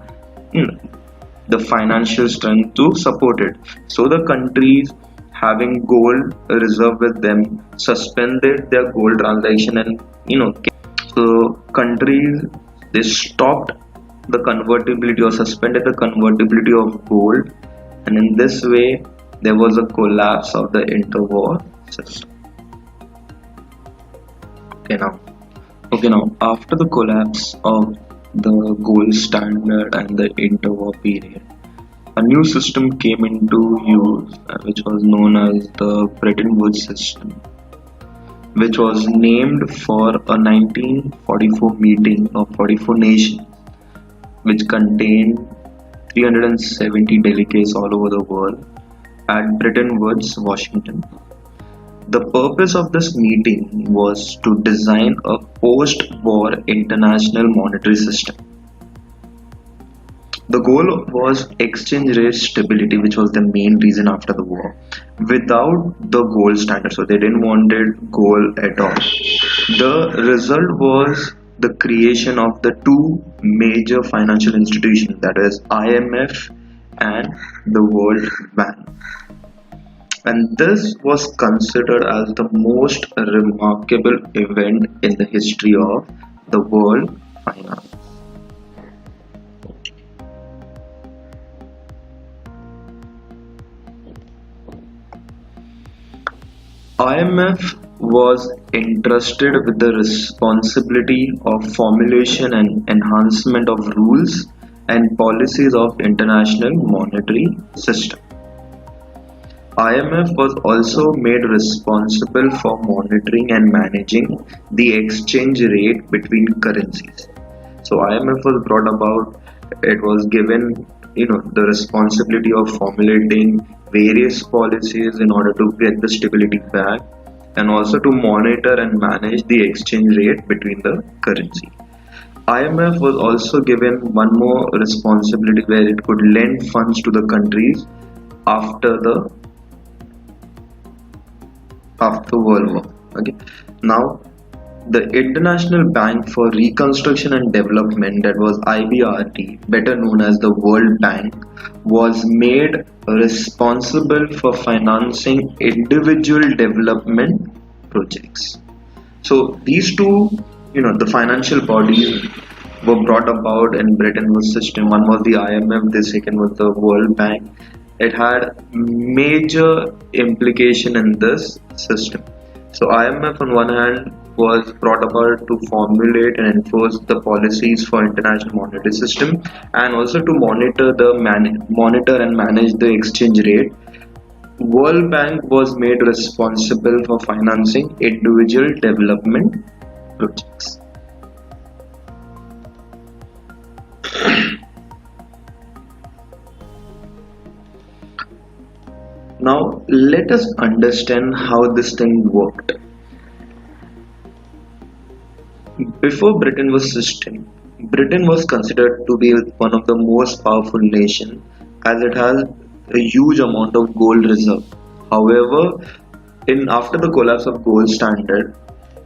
the financial strength to support it. So the countries having gold reserve with them suspended their gold transaction, and so countries they stopped the convertibility or suspended the convertibility of gold, and in this way there was a collapse of the interwar system. Okay now after the collapse of the gold standard and the interwar period, a new system came into use, which was known as the Bretton Woods system, which was named for a 1944 meeting of 44 nations, which contained 370 delegates all over the world at Bretton Woods, Washington. The purpose of this meeting was to design a post-war international monetary system. The goal was exchange rate stability, which was the main reason after the war, without the gold standard. So they didn't wanted gold at all. The result was the creation of the two major financial institutions, that is IMF and the World Bank. And this was considered as the most remarkable event in the history of the world finance. IMF was entrusted with the responsibility of formulation and enhancement of rules and policies of international monetary system. IMF was also made responsible for monitoring and managing the exchange rate between currencies. So IMF was brought about, it was given the responsibility of formulating various policies in order to get the stability back, and also to monitor and manage the exchange rate between the currency. IMF was also given one more responsibility where it could lend funds to the countries after World War. Okay. Now, the International Bank for Reconstruction and Development, that was IBRD, better known as the World Bank, was made responsible for financing individual development projects. So these two, the financial bodies were brought about in Bretton Woods system. One was the IMF, the second was the World Bank. It had major implication in this system. So IMF on one hand was brought about to formulate and enforce the policies for international monetary system, and also to monitor and manage the exchange rate. World Bank was made responsible for financing individual development projects. Now let us understand how this thing worked. Before Britain was system, Britain was considered to be one of the most powerful nations as it has a huge amount of gold reserve. However, after the collapse of gold standard,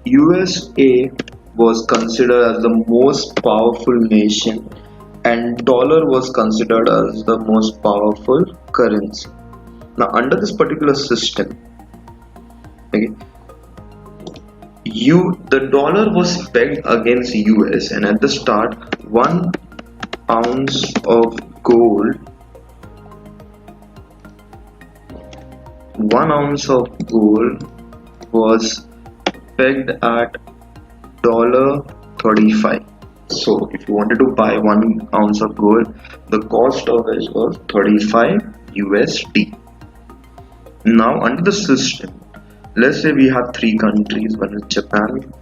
USA was considered as the most powerful nation, and dollar was considered as the most powerful currency. Now under this particular system, okay, the dollar was pegged against US, and at the start 1 ounce of gold was pegged at $35. So if you wanted to buy 1 ounce of gold, the cost of it was 35 USD. Now under the system, let's say we have three countries. One is Japan,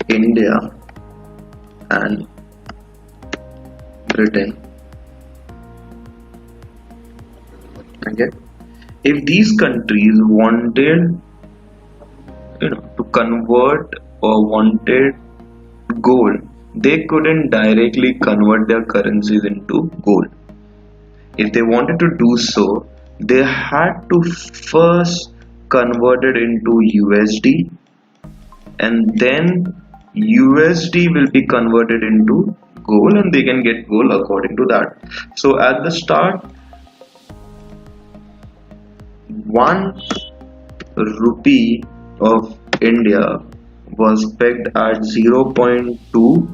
India, and Britain. Okay, if these countries wanted to convert or wanted gold, they couldn't directly convert their currencies into gold. If they wanted to do so, they had to first convert it into USD, and then USD will be converted into gold, and they can get gold according to that. So at the start, 1 rupee of India was pegged at $0.2.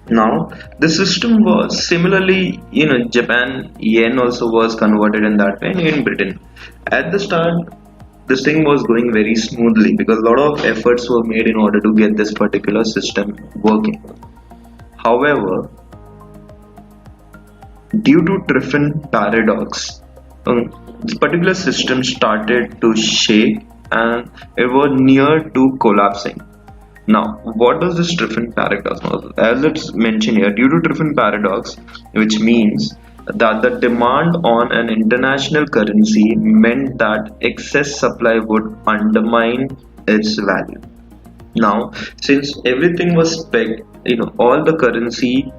Now, the system was similarly, Japan yen also was converted in that way, and in Britain. At the start, this thing was going very smoothly because a lot of efforts were made in order to get this particular system working. However, due to Triffin paradox, this particular system started to shake and it was near to collapsing. Now, what does this Triffin paradox mean? As it's mentioned here, due to Triffin paradox, which means that the demand on an international currency meant that excess supply would undermine its value. Now, since everything was pegged, all the currency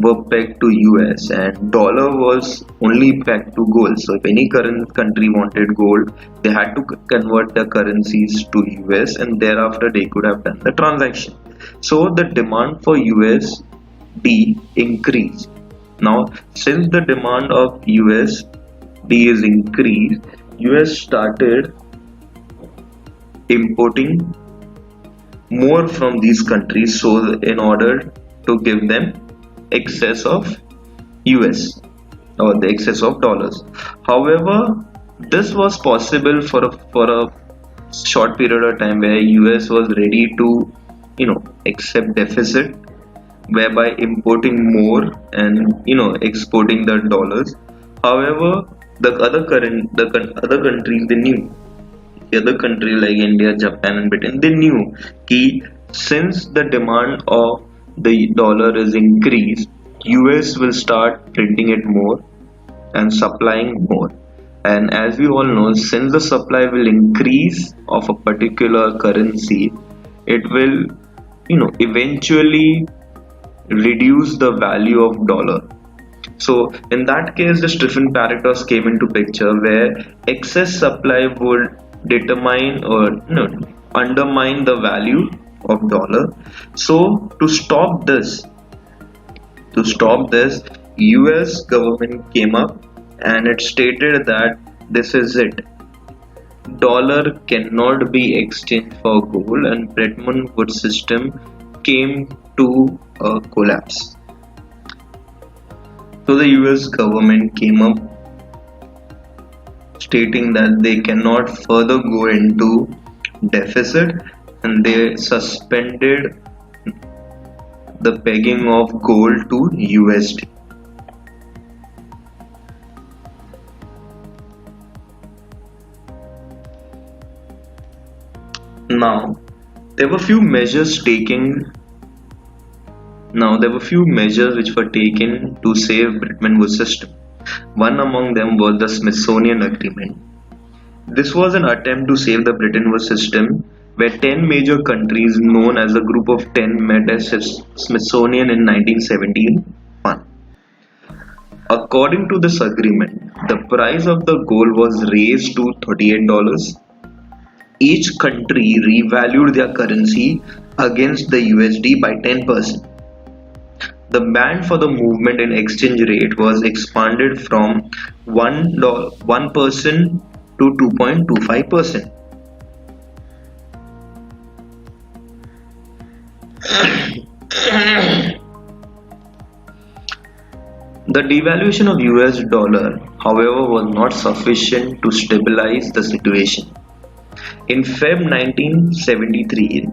were pegged to US and dollar was only pegged to gold. So if any current country wanted gold, they had to convert their currencies to US and thereafter they could have done the transaction. So the demand for USD increased. Now since the demand of USD is increased, US started importing more from these countries so in order to give them excess of US or the excess of dollars. However, this was possible for a short period of time where US was ready to accept deficit, whereby importing more and exporting the dollars. However, the other countries, they knew, the other countries like India, Japan and Britain, they knew that since the demand of the dollar is increased, US will start printing it more and supplying more. And as we all know, since the supply will increase of a particular currency, it will eventually reduce the value of dollar. So in that case, the Triffin paradox came into picture where excess supply would determine or undermine the value of dollar. So to stop this, US government came up and it stated that this is it. Dollar cannot be exchanged for gold, and Bretton Woods system came to a collapse. So the US government came up stating that they cannot further go into deficit and they suspended the pegging of gold to USD. Now, there were few measures which were taken to save Bretton Woods system. One among them was the Smithsonian Agreement. This was an attempt to save the Bretton Woods system, where 10 major countries known as the Group of 10 met at Smithsonian in 1971. According to this agreement, the price of the gold was raised to $38. Each country revalued their currency against the USD by 10%. The band for the movement in exchange rate was expanded from 1% to 2.25%. The devaluation of US dollar, however, was not sufficient to stabilize the situation. In Feb 1973,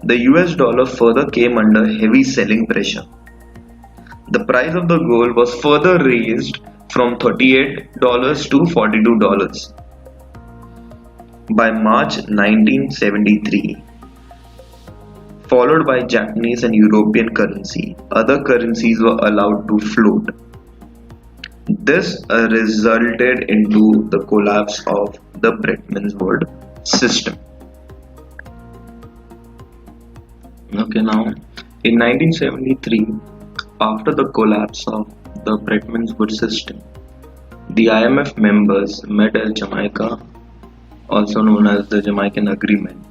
the US dollar further came under heavy selling pressure. The price of the gold was further raised from $38 to $42. By March 1973, followed by Japanese and European currency, other currencies were allowed to float. This resulted into the collapse of the Bretton Woods system. Okay, now in 1973, after the collapse of the Bretton Woods system, the IMF members met at Jamaica, also known as the Jamaican Agreement,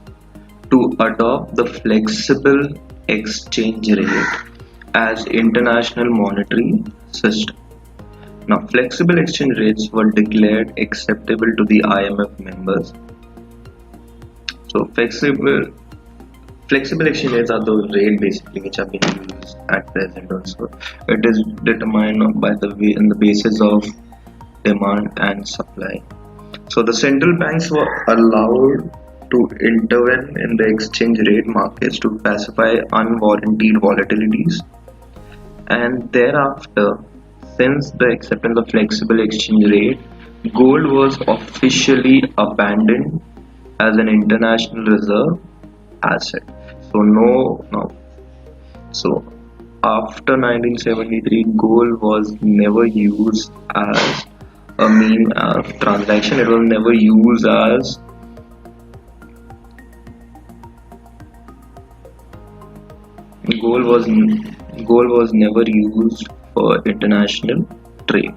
to adopt the flexible exchange rate as international monetary system. Now, flexible exchange rates were declared acceptable to the IMF members. So flexible exchange rates are those rates basically which are being used at present also. It is determined by the way in the basis of demand and supply. So the central banks were allowed to intervene in the exchange rate markets to pacify unwarranted volatilities. And thereafter, since the acceptance of flexible exchange rate, gold was officially abandoned as an international reserve asset. So no. So after 1973, gold was never used as a mean of transaction. It was never used as gold was never used for international trade.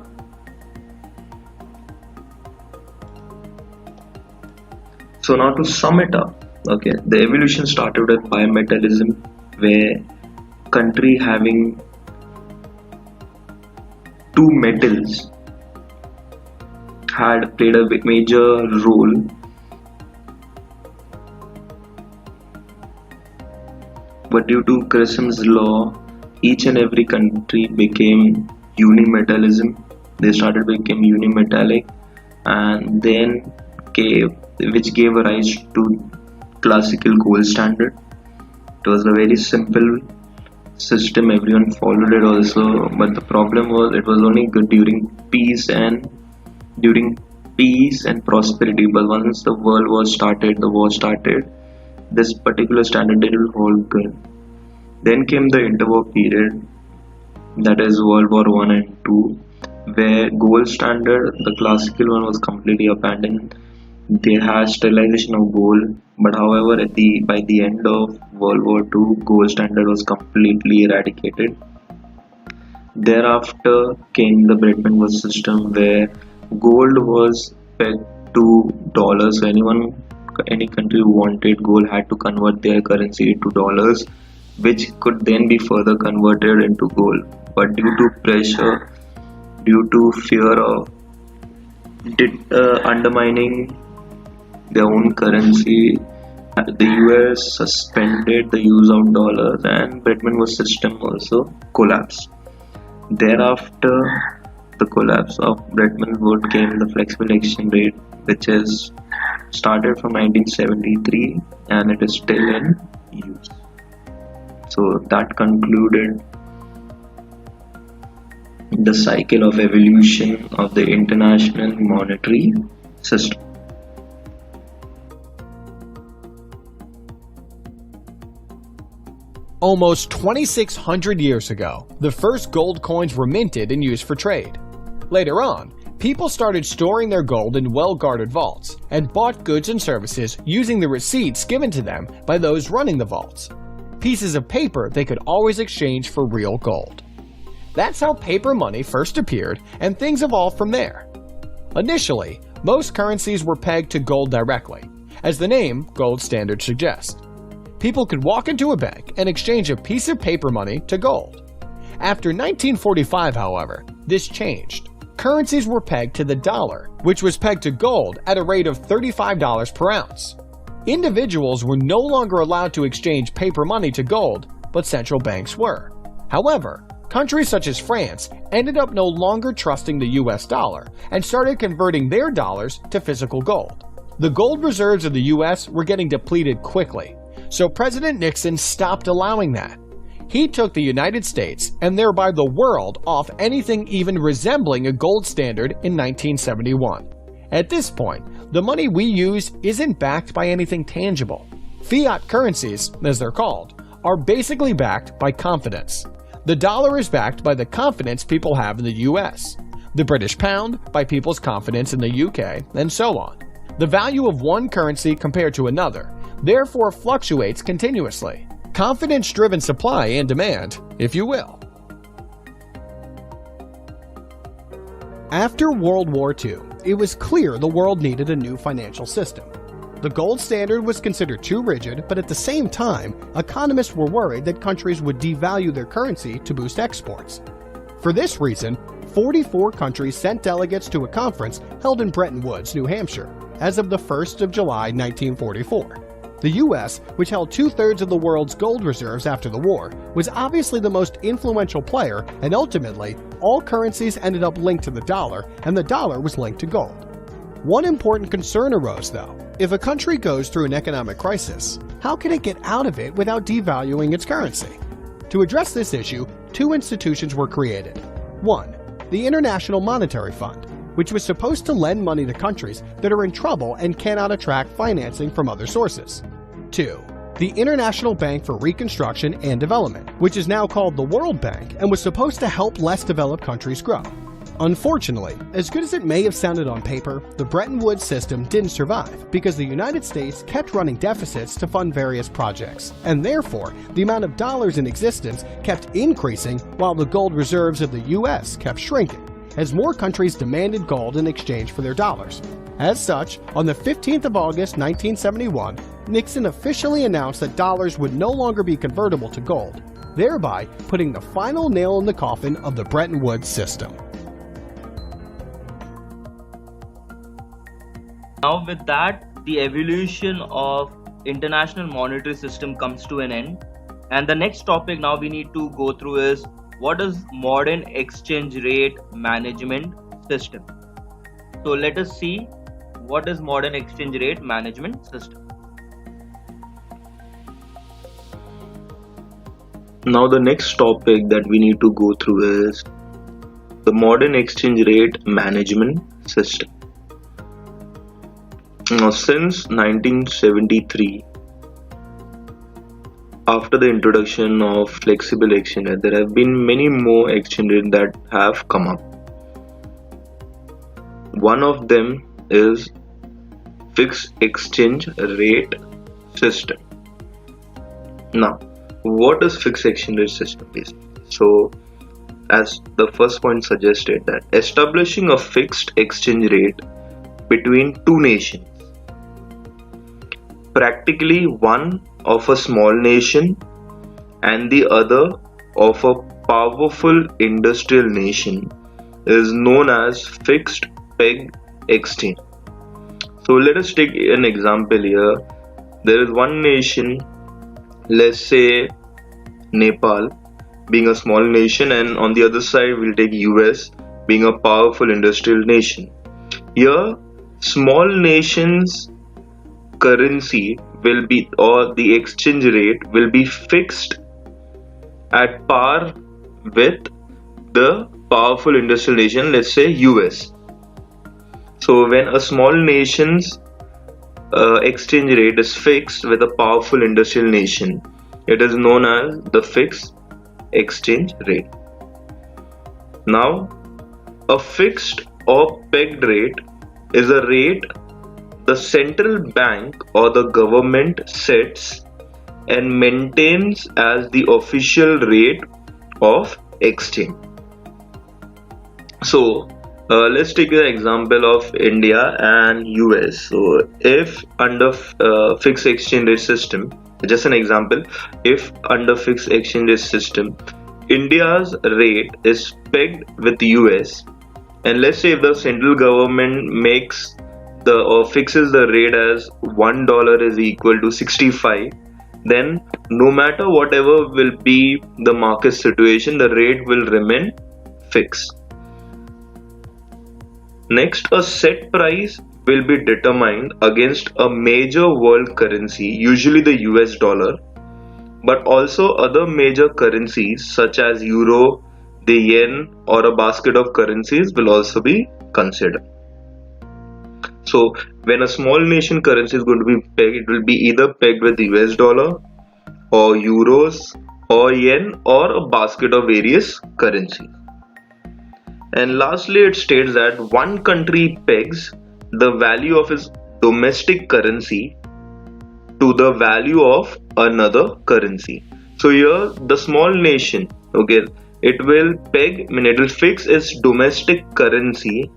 So now to sum it up, okay, the evolution started with bimetallism, where country having two metals had played a major role. But due to Grissoms Law, each and every country became unimetallism. They started became unimetallic, and then which gave rise to classical gold standard. It was a very simple system, everyone followed it also, but the problem was it was only good during peace and prosperity. But once the war started, this particular standard didn't hold good. Then came the interwar period, that is World War One and Two, where gold standard, the classical one, was completely abandoned. They had sterilization of gold, but however, by the end of World War II, gold standard was completely eradicated. Thereafter came the Bretton Woods system, where gold was pegged to dollars. So any country who wanted gold had to convert their currency into dollars, which could then be further converted into gold. But due to pressure, due to fear of undermining their own currency, the US suspended the use of dollars, and Bretton Woods system also collapsed. Thereafter, the collapse of Bretton Woods came the flexible exchange rate, which is started from 1973 and it is still in use. So that concluded the cycle of evolution of the international monetary system. Almost 2,600 years ago, the first gold coins were minted and used for trade. Later on, people started storing their gold in well-guarded vaults and bought goods and services using the receipts given to them by those running the vaults. Pieces of paper they could always exchange for real gold. That's how paper money first appeared, and things evolved from there. Initially, most currencies were pegged to gold directly, as the name gold standard suggests. People could walk into a bank and exchange a piece of paper money to gold. After 1945, however, this changed. Currencies were pegged to the dollar, which was pegged to gold at a rate of $35 per ounce. Individuals were no longer allowed to exchange paper money to gold, but central banks were. However, countries such as France ended up no longer trusting the US dollar and started converting their dollars to physical gold. The gold reserves of the US were getting depleted quickly, so President Nixon stopped allowing that. He took the United States and thereby the world off anything even resembling a gold standard in 1971. At this point, the money we use isn't backed by anything tangible. Fiat currencies, as they're called, are basically backed by confidence. The dollar is backed by the confidence people have in the US, the British pound by people's confidence in the UK, and so on. The value of one currency compared to another therefore fluctuates continuously. Confidence-driven supply and demand, if you will. After World War II, it was clear the world needed a new financial system. The gold standard was considered too rigid, but at the same time, economists were worried that countries would devalue their currency to boost exports. For this reason, 44 countries sent delegates to a conference held in Bretton Woods, New Hampshire, as of the 1st of July 1944. The US, which held 2/3 of the world's gold reserves after the war, was obviously the most influential player, and ultimately, all currencies ended up linked to the dollar, and the dollar was linked to gold. One important concern arose, though. If a country goes through an economic crisis, how can it get out of it without devaluing its currency? To address this issue, two institutions were created. One, the International Monetary Fund, which was supposed to lend money to countries that are in trouble and cannot attract financing from other sources. Two, the International Bank for Reconstruction and Development, which is now called the World Bank and was supposed to help less developed countries grow. Unfortunately, as good as it may have sounded on paper, the Bretton Woods system didn't survive because the United States kept running deficits to fund various projects, and therefore the amount of dollars in existence kept increasing while the gold reserves of the US kept shrinking, as more countries demanded gold in exchange for their dollars. As such, on the 15th of August 1971, Nixon officially announced that dollars would no longer be convertible to gold, thereby putting the final nail in the coffin of the Bretton Woods system. Now with that, the evolution of international monetary system comes to an end. And the next topic now we need to go through is what is modern exchange rate management system. So let us see what is modern exchange rate management system. Now the next topic that we need to go through is the modern exchange rate management system. Now, since 1973, after the introduction of flexible exchange rate, there have been many more exchange rates that have come up. One of them is fixed exchange rate system. Now, what is fixed exchange rate system basically? So, as the first point suggested, that establishing a fixed exchange rate between two nations, practically one of a small nation and the other of a powerful industrial nation, is known as fixed peg exchange. So let us take an example here. There is one nation, let's say Nepal, being a small nation, and on the other side we'll take US being a powerful industrial nation. Here, small nations currency will be, or the exchange rate will be fixed at par with the powerful industrial nation, let's say US. So when a small nation's exchange rate is fixed with a powerful industrial nation, it is known as the fixed exchange rate. Now, a fixed or pegged rate is a rate the central bank or the government sets and maintains as the official rate of exchange. So let's take the example of India and US. So if under fixed exchange rate system, just an example, if under fixed exchange rate system, India's rate is pegged with US, and let's say if the central government makes or fixes the rate as $1 is equal to 65, then no matter whatever will be the market situation, the rate will remain fixed. Next, a set price will be determined against a major world currency, usually the US dollar, but also other major currencies such as euro, the yen, or a basket of currencies will also be considered. So when a small nation currency is going to be pegged, it will be either pegged with US dollar or euros or yen or a basket of various currencies. And lastly, it states that one country pegs the value of its domestic currency to the value of another currency. So here the small nation, okay, it will fix its domestic currency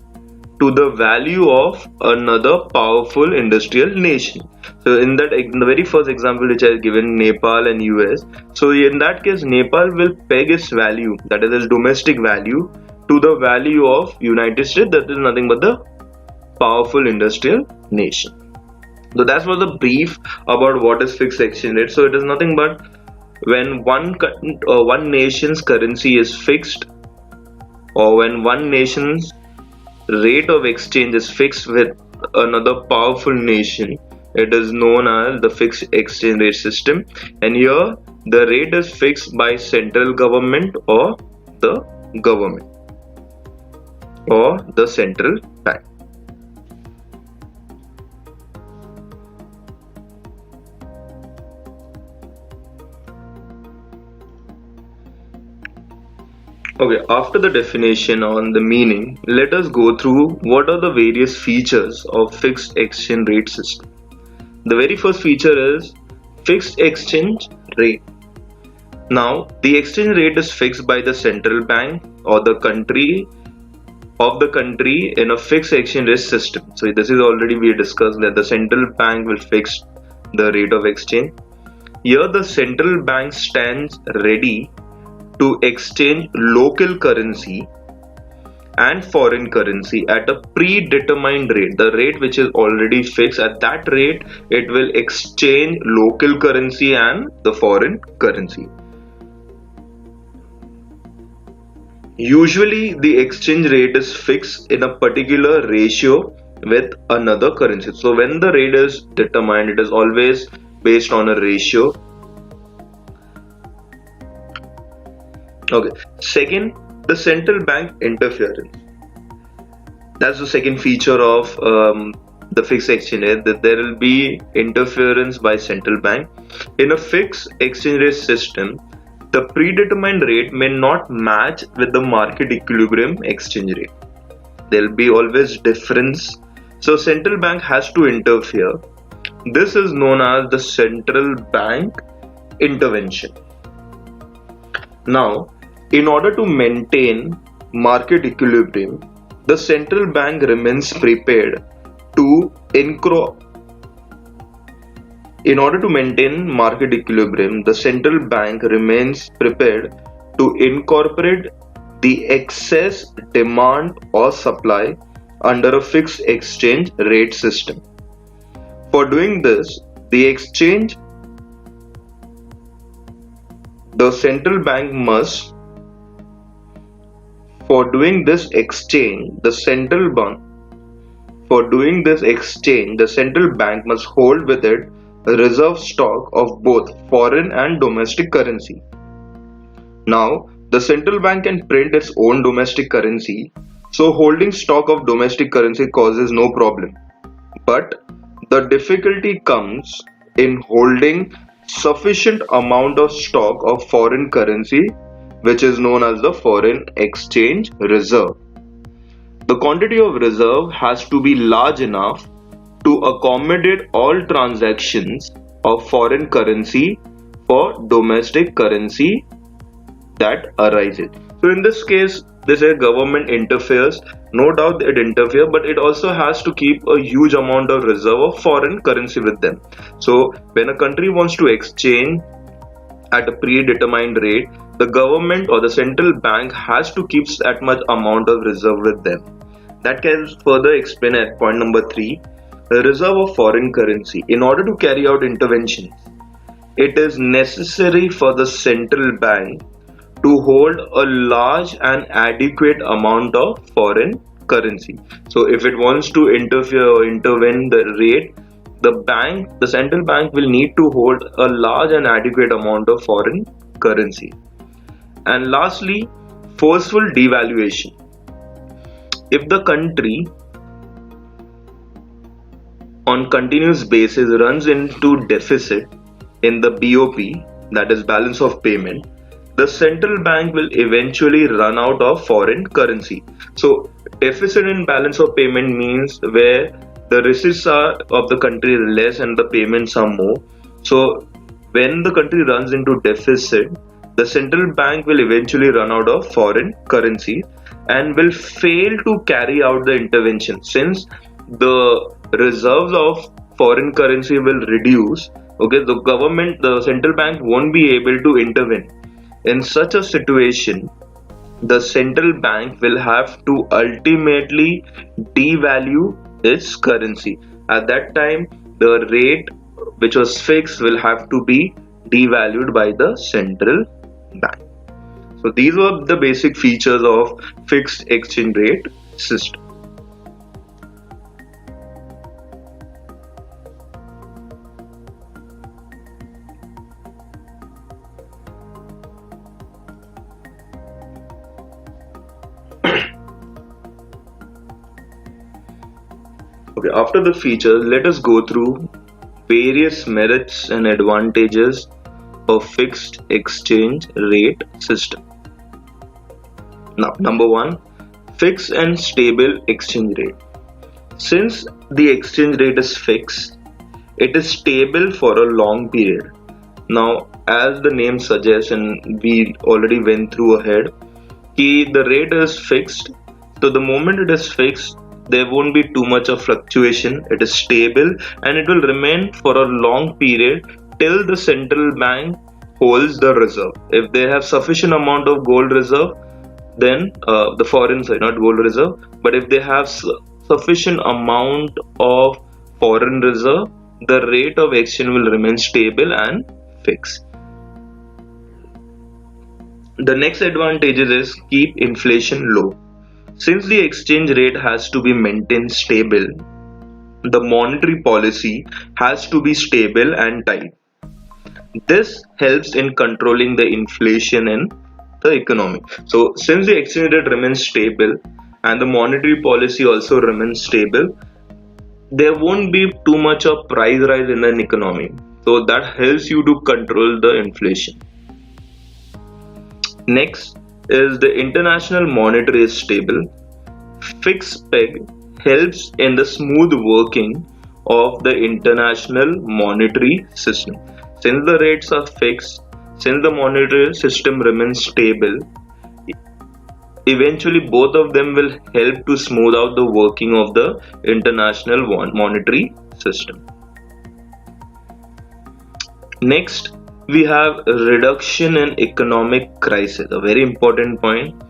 to the value of another powerful industrial nation. So in the very first example which I have given, Nepal and US, so in that case Nepal will peg its value, that is its domestic value, to the value of United States, that is nothing but the powerful industrial nation. So that was a brief about what is fixed exchange rate. So it is nothing but when one nation's currency is fixed, or when one nation's rate of exchange is fixed with another powerful nation, it is known as the fixed exchange rate system. And here the rate is fixed by central government or the government or the central bank. Okay, after the definition on the meaning, let us go through what are the various features of fixed exchange rate system. The very first feature is fixed exchange rate. Now, the exchange rate is fixed by the central bank or the country in a fixed exchange rate system. So this is already we discussed that the central bank will fix the rate of exchange. Here the central bank stands ready to exchange local currency and foreign currency at a predetermined rate, the rate which is already fixed. At that rate it will exchange local currency and the foreign currency. Usually the exchange rate is fixed in a particular ratio with another currency. So when the rate is determined, it is always based on a ratio. Okay. Second, the central bank interference. That's the second feature of the fixed exchange rate, that there will be interference by central bank. In a fixed exchange rate system, the predetermined rate may not match with the market equilibrium exchange rate. There will be always difference. So central bank has to interfere. This is known as the central bank intervention. Now, in order to maintain market equilibrium, the central bank remains prepared to In order to maintain market equilibrium, the central bank remains prepared to incorporate the excess demand or supply under a fixed exchange rate system. For doing this, the central bank must For doing this exchange, the central bank must hold with it a reserve stock of both foreign and domestic currency. Now, the central bank can print its own domestic currency, so holding stock of domestic currency causes no problem. But the difficulty comes in holding sufficient amount of stock of foreign currency, which is known as the foreign exchange reserve. The quantity of reserve has to be large enough to accommodate all transactions of foreign currency for domestic currency that arises. So in this case, this government interferes. No doubt it interferes, but it also has to keep a huge amount of reserve of foreign currency with them. So when a country wants to exchange at a predetermined rate, the government or the central bank has to keep that much amount of reserve with them. That can further explain at point number 3, the reserve of foreign currency. In order to carry out interventions, it is necessary for the central bank to hold a large and adequate amount of foreign currency. So if it wants to interfere or intervene the rate, the central bank will need to hold a large and adequate amount of foreign currency. And lastly, forceful devaluation. If the country on continuous basis runs into deficit in the BOP, that is balance of payment, the central bank will eventually run out of foreign currency. So deficit in balance of payment means where the receipts of the country are less and the payments are more. So when the country runs into deficit, the central bank will eventually run out of foreign currency and will fail to carry out the intervention. Since the reserves of foreign currency will reduce, the central bank won't be able to intervene. In such a situation, the central bank will have to ultimately devalue its currency. At that time, the rate which was fixed will have to be devalued by the central bank. So these were the basic features of fixed exchange rate system. Okay, after the features, let us go through various merits and advantages of fixed exchange rate system. Now, number one, fixed and stable exchange rate. Since the exchange rate is fixed, it is stable for a long period. Now, as the name suggests, and we already went through ahead, the rate is fixed. So the moment it is fixed, there won't be too much of fluctuation. It is stable and it will remain for a long period till the central bank holds the reserve. If they have sufficient amount of gold reserve, then the foreign side, not gold reserve, but if they have sufficient amount of foreign reserve, the rate of exchange will remain stable and fixed. The next advantage is keep inflation low. Since the exchange rate has to be maintained stable, the monetary policy has to be stable and tight. This helps in controlling the inflation in the economy. So since the exchange rate remains stable and the monetary policy also remains stable, there won't be too much of price rise in an economy. So that helps you to control the inflation. Next is the international monetary is stable. Fixed peg helps in the smooth working of the international monetary system. Since the rates are fixed, since the monetary system remains stable, eventually both of them will help to smooth out the working of the international monetary system. Next, we have a reduction in economic crisis, a very important point.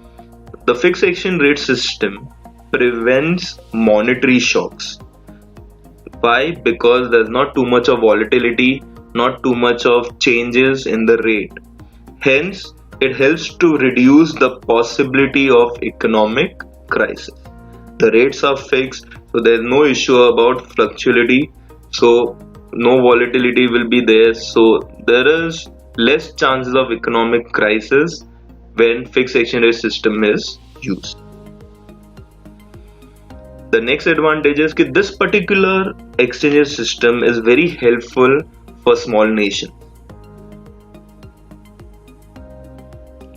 The fixed exchange rate system prevents monetary shocks. Why? Because there's not too much of volatility, not too much of changes in the rate. Hence, it helps to reduce the possibility of economic crisis. The rates are fixed, so there's no issue about fluctuation. So no volatility will be there. So there is less chances of economic crisis when fixed exchange rate system is used. The next advantage is that this particular exchange system is very helpful for small nations.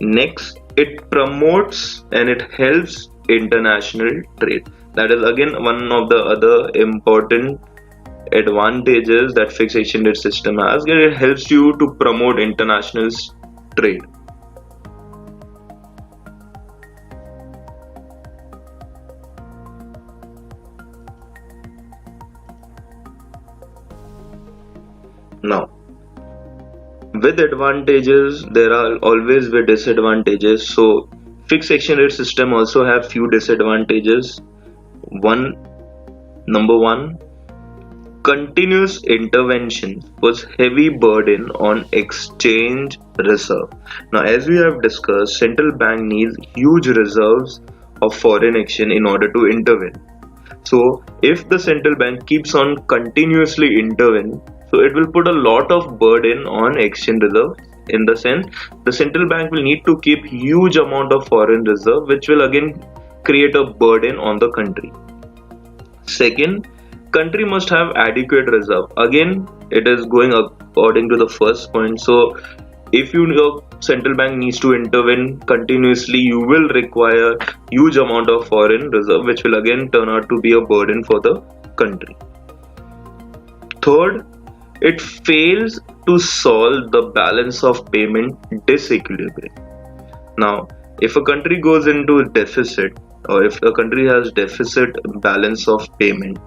Next, it promotes and it helps international trade. That is again one of the other important advantages that fixed exchange rate system has. It helps you to promote international trade. Now, with advantages, there are always with disadvantages. So, fixed exchange rate system also have few disadvantages. Number one, continuous intervention puts heavy burden on exchange reserve. Now, as we have discussed, central bank needs huge reserves of foreign exchange in order to intervene. So, if the central bank keeps on continuously intervening, so it will put a lot of burden on exchange reserve. In the sense, the central bank will need to keep huge amount of foreign reserve, which will again create a burden on the country. Second, country must have adequate reserve. Again, it is going according to the first point. So if your central bank needs to intervene continuously, you will require huge amount of foreign reserve, which will again turn out to be a burden for the country. Third, it fails to solve the balance of payment disequilibrium. Now, if a country goes into deficit, or if a country has deficit balance of payment,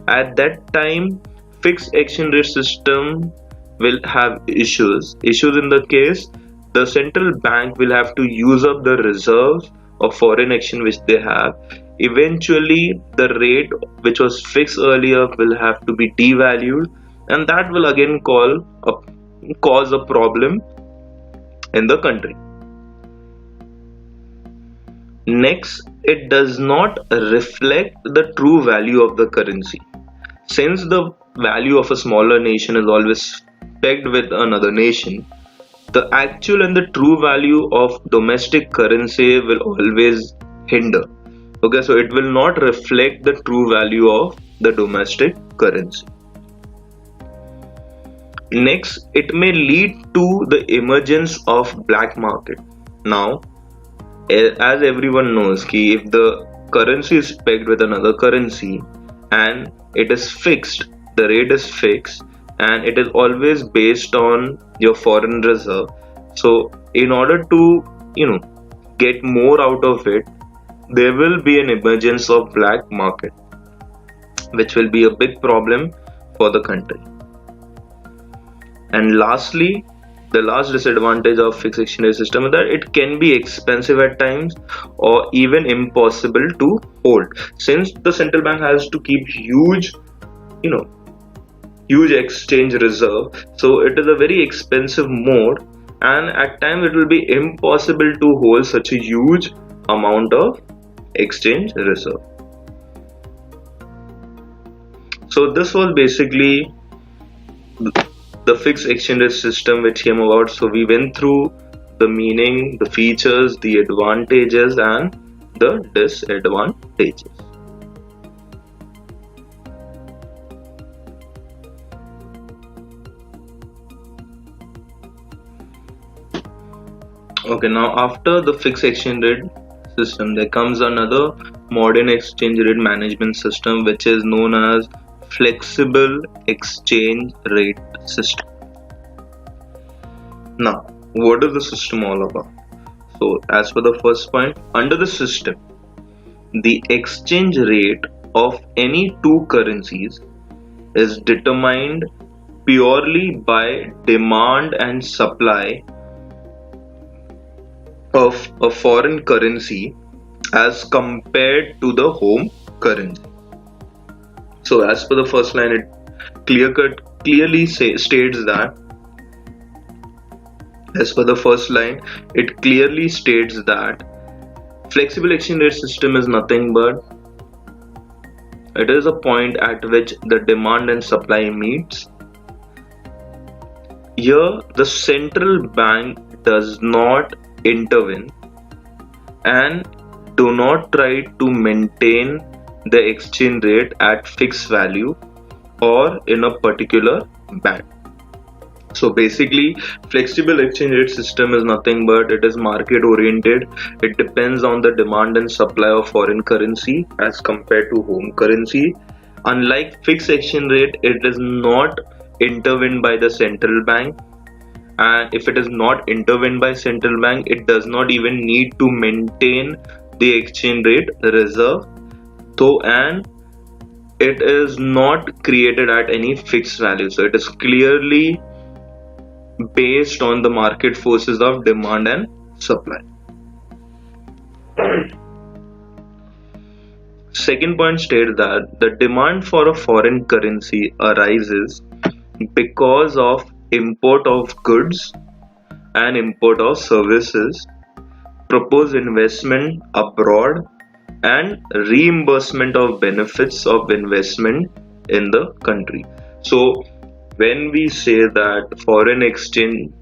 at that time fixed exchange rate system will have issues in the case the central bank will have to use up the reserves of foreign exchange which they have. Eventually the rate which was fixed earlier will have to be devalued, and that will again cause a problem in the country. Next, it does not reflect the true value of the currency. Since the value of a smaller nation is always pegged with another nation, the actual and the true value of domestic currency will always hinder. Okay, so it will not reflect the true value of the domestic currency. Next, it may lead to the emergence of black market. Now, as everyone knows, if the currency is pegged with another currency and it is fixed, the rate is fixed, and it is always based on your foreign reserve. So in order to get more out of it, there will be an emergence of black market, which will be a big problem for the country. And lastly, the last disadvantage of fixed exchange rate system is that it can be expensive at times or even impossible to hold, since the central bank has to keep huge exchange reserve. So it is a very expensive mode, and at times it will be impossible to hold such a huge amount of exchange reserve. So this was basically the fixed exchange rate system which came about. So we went through the meaning, the features, the advantages and the disadvantages. Okay, now after the fixed exchange rate system, there comes another modern exchange rate management system which is known as flexible exchange rate system. Now, what is the system all about? So, as for the first point, under the system, the exchange rate of any two currencies is determined purely by demand and supply of a foreign currency as compared to the home currency. So as per the first line, it clearly states that flexible exchange rate system is nothing but it is a point at which the demand and supply meets. Here the central bank does not intervene and do not try to maintain the exchange rate at fixed value or in a particular band. So basically, flexible exchange rate system is nothing but it is market oriented. It depends on the demand and supply of foreign currency as compared to home currency. Unlike fixed exchange rate, it is not intervened by the central bank, and if it is not intervened by central bank, it does not even need to maintain the exchange rate reserve. And it is not created at any fixed value. So it is clearly based on the market forces of demand and supply. Second point states that the demand for a foreign currency arises because of import of goods and import of services, proposed investment abroad, and reimbursement of benefits of investment in the country. So when we say that foreign exchange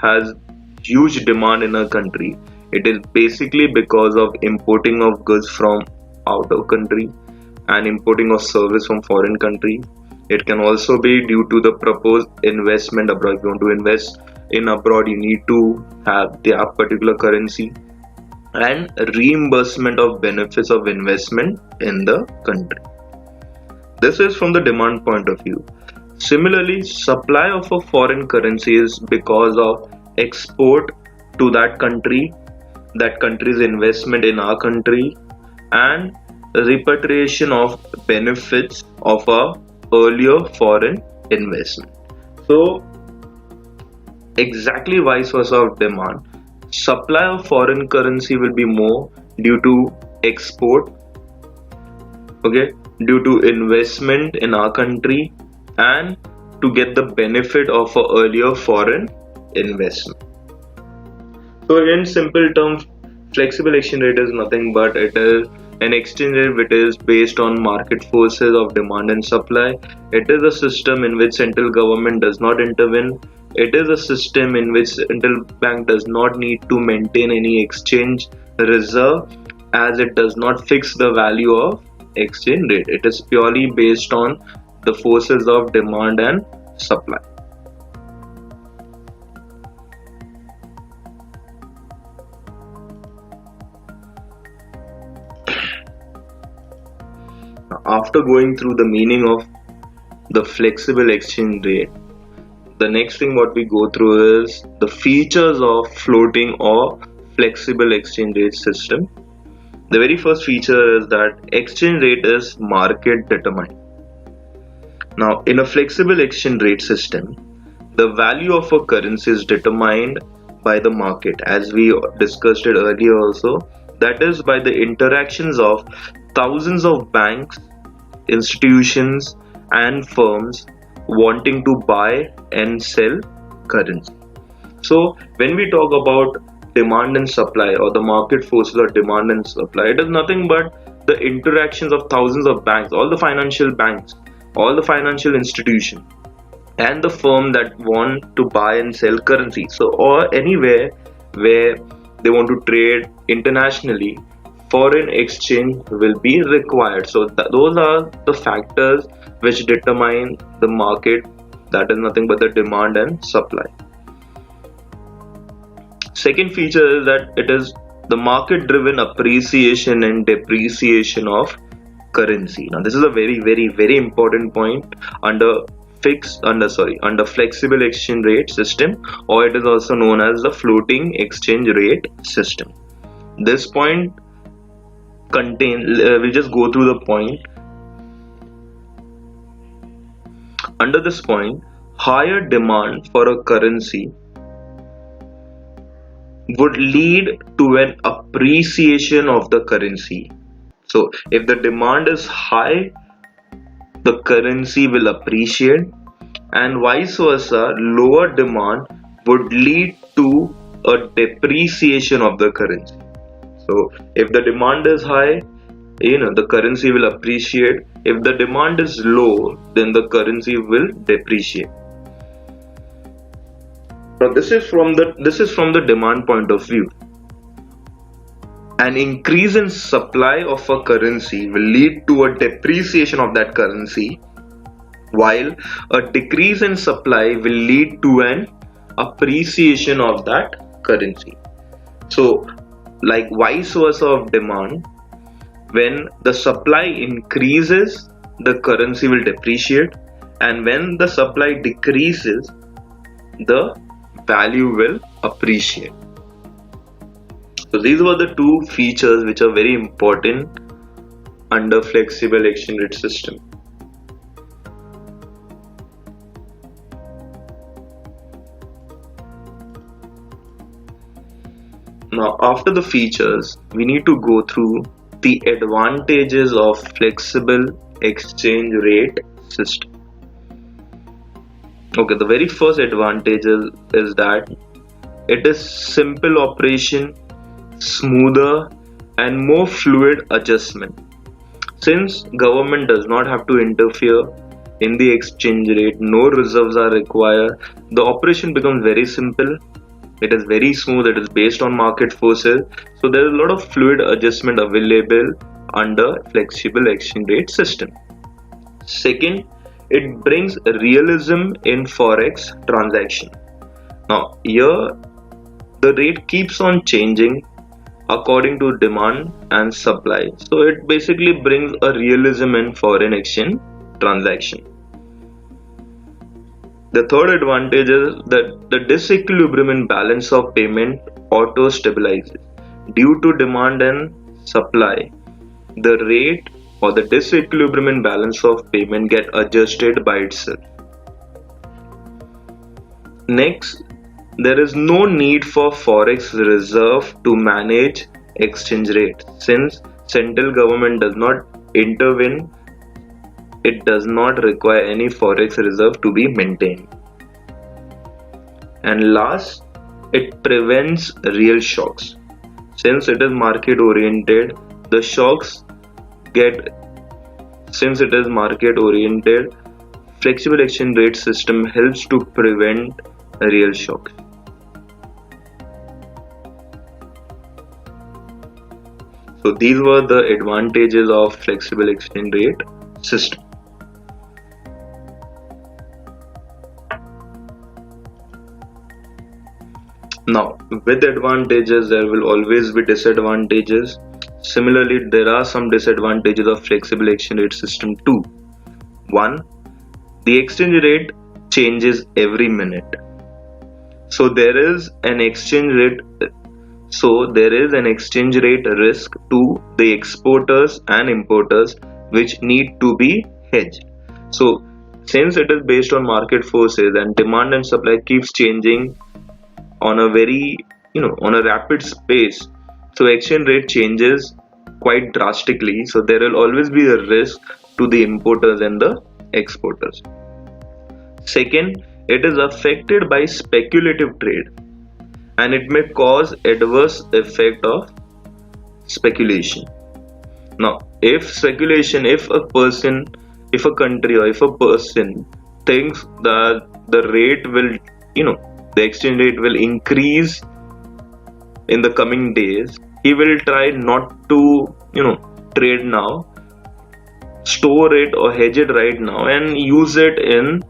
has huge demand in a country, it is basically because of importing of goods from out of country and importing of service from foreign country. It can also be due to the proposed investment abroad. If you want to invest in abroad, you need to have that particular currency, and reimbursement of benefits of investment in the country. This is from the demand point of view. Similarly, supply of a foreign currency is because of export to that country's investment in our country, and repatriation of benefits of a earlier foreign investment. So exactly vice versa of demand. Supply of foreign currency will be more due to export, due to investment in our country, and to get the benefit of a earlier foreign investment. So in simple terms, flexible exchange rate is nothing but it is an exchange rate which is based on market forces of demand and supply. It is a system in which central government does not intervene. It is a system in which central bank does not need to maintain any exchange reserve, as it does not fix the value of exchange rate. It is purely based on the forces of demand and supply. After going through the meaning of the flexible exchange rate, the next thing what we go through is the features of floating or flexible exchange rate system. The very first feature is that exchange rate is market determined. Now, in a flexible exchange rate system, the value of a currency is determined by the market, as we discussed it earlier also. That is by the interactions of thousands of banks, institutions and firms wanting to buy and sell currency. So when we talk about demand and supply, or the market forces of demand and supply, it is nothing but the interactions of thousands of banks, all the financial banks, all the financial institutions and the firm that want to buy and sell currency. So or anywhere where they want to trade internationally, foreign exchange will be required. So those are the factors which determine the market, that is nothing but the demand and supply. Second feature is that it is the market driven appreciation and depreciation of currency. Now this is a very important point under flexible exchange rate system, or it is also known as the floating exchange rate system. This point we'll just go through the point. Under this point, higher demand for a currency would lead to an appreciation of the currency. So if the demand is high, the currency will appreciate, and vice versa, lower demand would lead to a depreciation of the currency. So if the demand is high, the currency will appreciate. If the demand is low, then the currency will depreciate. Now this is from the demand point of view. An increase in supply of a currency will lead to a depreciation of that currency, while a decrease in supply will lead to an appreciation of that currency. So like vice versa of demand, when the supply increases, the currency will depreciate, and when the supply decreases, the value will appreciate. So these were the two features which are very important under flexible exchange rate system. Now after the features, we need to go through the advantages of flexible exchange rate system. Okay, the very first advantage is that it is simple operation, smoother and more fluid adjustment. Since government does not have to interfere in the exchange rate, no reserves are required, the operation becomes very simple. It is very smooth. It is based on market forces. So there is a lot of fluid adjustment available under flexible exchange rate system. Second, it brings realism in forex transaction. Now here the rate keeps on changing according to demand and supply. So it basically brings a realism in foreign exchange transaction. The third advantage is that the disequilibrium in balance of payment auto stabilizes. Due to demand and supply, the rate or the disequilibrium in balance of payment get adjusted by itself. Next, there is no need for forex reserve to manage exchange rate, since central government does not intervene it does not require any forex reserve to be maintained. And last, it prevents real shocks. Since it is market oriented, the shocks get since it is market oriented, flexible exchange rate system helps to prevent real shocks. So these were the advantages of flexible exchange rate system. Now, with advantages, there will always be disadvantages. Similarly, there are some disadvantages of flexible exchange rate system too. One, the exchange rate changes every minute. So there is an exchange rate risk to the exporters and importers which need to be hedged. So since it is based on market forces and demand and supply keeps changing on a rapid pace, so exchange rate changes quite drastically, so there will always be a risk to the importers and the exporters. Second, it is affected by speculative trade and it may cause adverse effect of speculation. Now, if a country or if a person thinks that the exchange rate will increase in the coming days, he will try not to trade now, store it or hedge it right now and use it in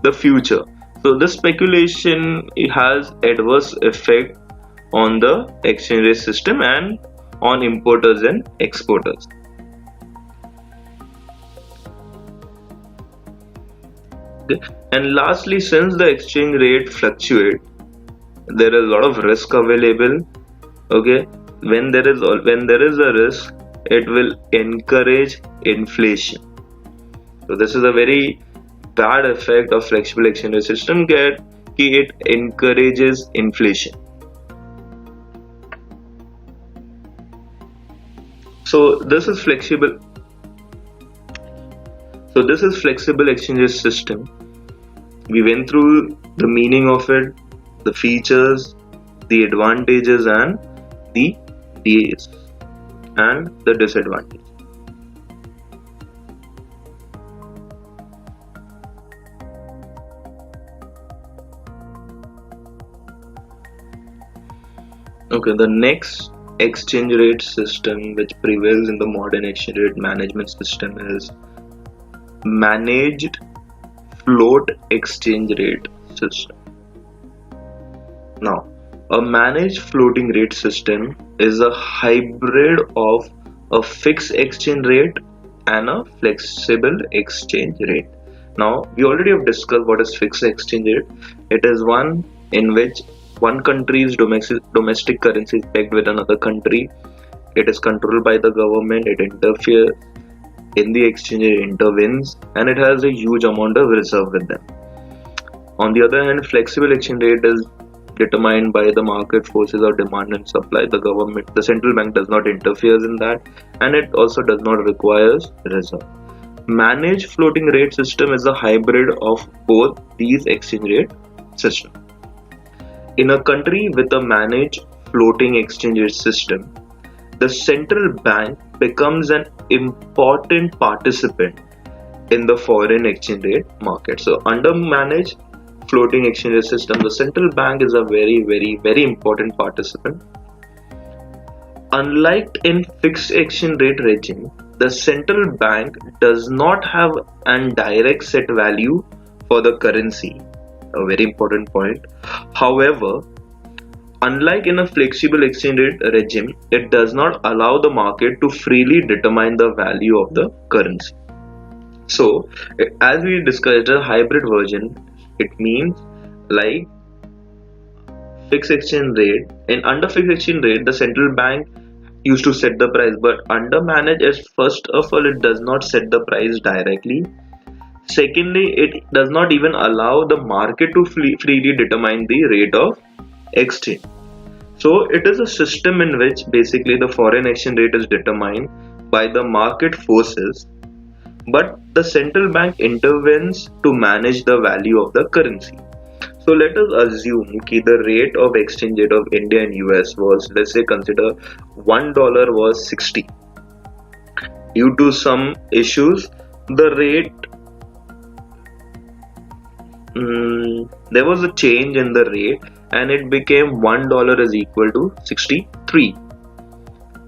the future. So this speculation has adverse effect on the exchange rate system and on importers and exporters. Okay. And lastly, since the exchange rate fluctuates, there is a lot of risk available. Okay, when there is a risk, it will encourage inflation. So this is a very bad effect of flexible exchange rate system. It encourages inflation. So this is flexible exchange rate system. We went through the meaning of it, the features, the advantages and the Ds and the disadvantages. Okay, the next exchange rate system which prevails in the modern exchange rate management system is managed float exchange rate system. Now, a managed floating rate system is a hybrid of a fixed exchange rate and a flexible exchange rate. Now, we already have discussed what is fixed exchange rate. It is one in which one country's domestic currency is pegged with another country. It is controlled by the government. It interferes in the exchange, it intervenes, and it has a huge amount of reserve with them. On the other hand, flexible exchange rate is determined by the market forces of demand and supply. The central bank does not interfere in that, and it also does not require reserve. Managed floating rate system is a hybrid of both these exchange rate systems. In a country with a managed floating exchange rate system, the central bank becomes an important participant in the foreign exchange rate market. So under managed floating exchange rate system, the central bank is a very, very, very important participant. Unlike in fixed exchange rate regime, the central bank does not have a direct set value for the currency. A very important point. However, unlike in a flexible exchange rate regime, it does not allow the market to freely determine the value of the currency. So, as we discussed, a hybrid version, it means like fixed exchange rate. And under fixed exchange rate, the central bank used to set the price, but under managed, first of all, it does not set the price directly. Secondly, it does not even allow the market to freely determine the rate of exchange. So it is a system in which basically the foreign exchange rate is determined by the market forces but the central bank intervenes to manage the value of the currency. So let us assume that the rate of exchange rate of India and US was, let's say, consider $1 was 60. Due to some issues, the rate there was a change in the rate and it became $1 is equal to 63.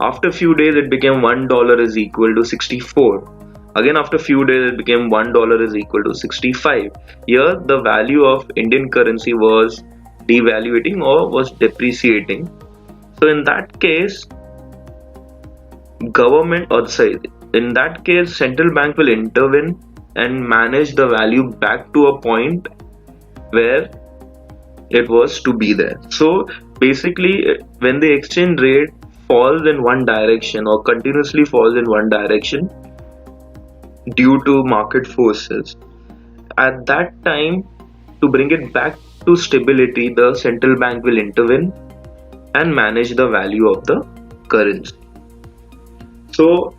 After few days it became $1 is equal to 64. Again after few days it became $1 is equal to 65. Here the value of Indian currency was devaluating or was depreciating. So in that case central bank will intervene and manage the value back to a point where it was to be there. So basically when the exchange rate falls in one direction or continuously falls in one direction due to market forces, at that time, to bring it back to stability, the central bank will intervene and manage the value of the currency. So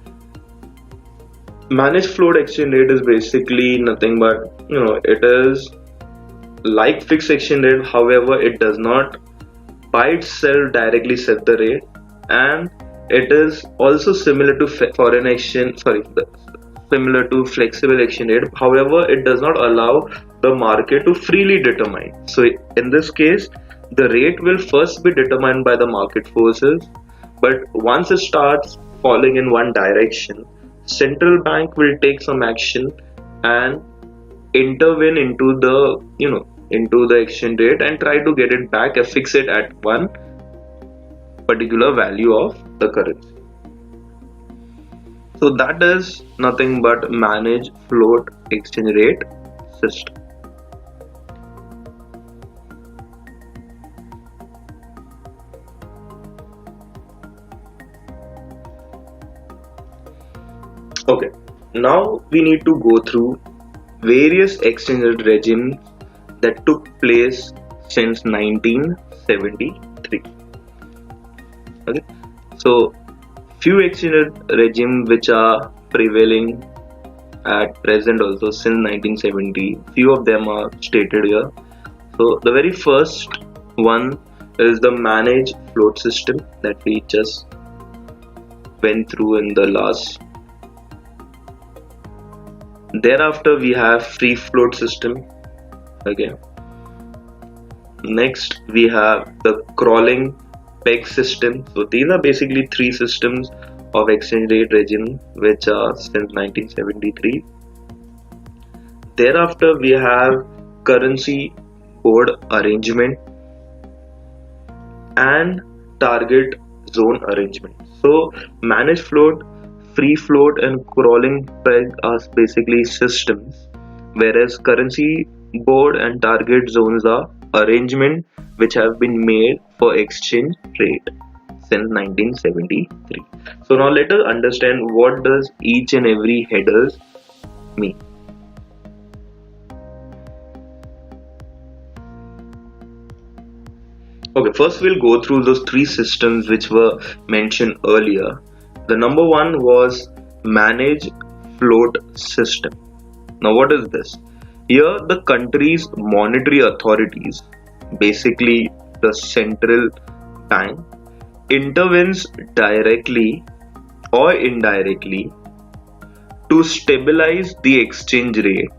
managed float exchange rate is basically nothing but, it is like fixed exchange rate. However, it does not by itself directly set the rate, and it is also similar to similar to flexible exchange rate. However, it does not allow the market to freely determine. So in this case, the rate will first be determined by the market forces, but once it starts falling in one direction, central bank will take some action and intervene into the exchange rate and try to get it back and fix it at one particular value of the currency. So that is nothing but managed float exchange rate system. Okay, now we need to go through various exchange rate regimes that took place since 1973. Okay, so few exchange rate regimes which are prevailing at present also since 1970. Few of them are stated here. So the very first one is the managed float system that we just went through in the last. Thereafter we have free float system. Okay. Next we have the crawling peg system. So these are basically three systems of exchange rate regime which are since 1973. Thereafter we have currency board arrangement and target zone arrangement. So managed float, free float and crawling peg are basically systems, whereas currency board and target zones are arrangement which have been made for exchange rate since 1973. So now let us understand what does each and every headers mean. Okay, first we'll go through those three systems which were mentioned earlier. The number one was managed float system. Now what is this? Here the country's monetary authorities, basically the central bank, intervenes directly or indirectly to stabilize the exchange rate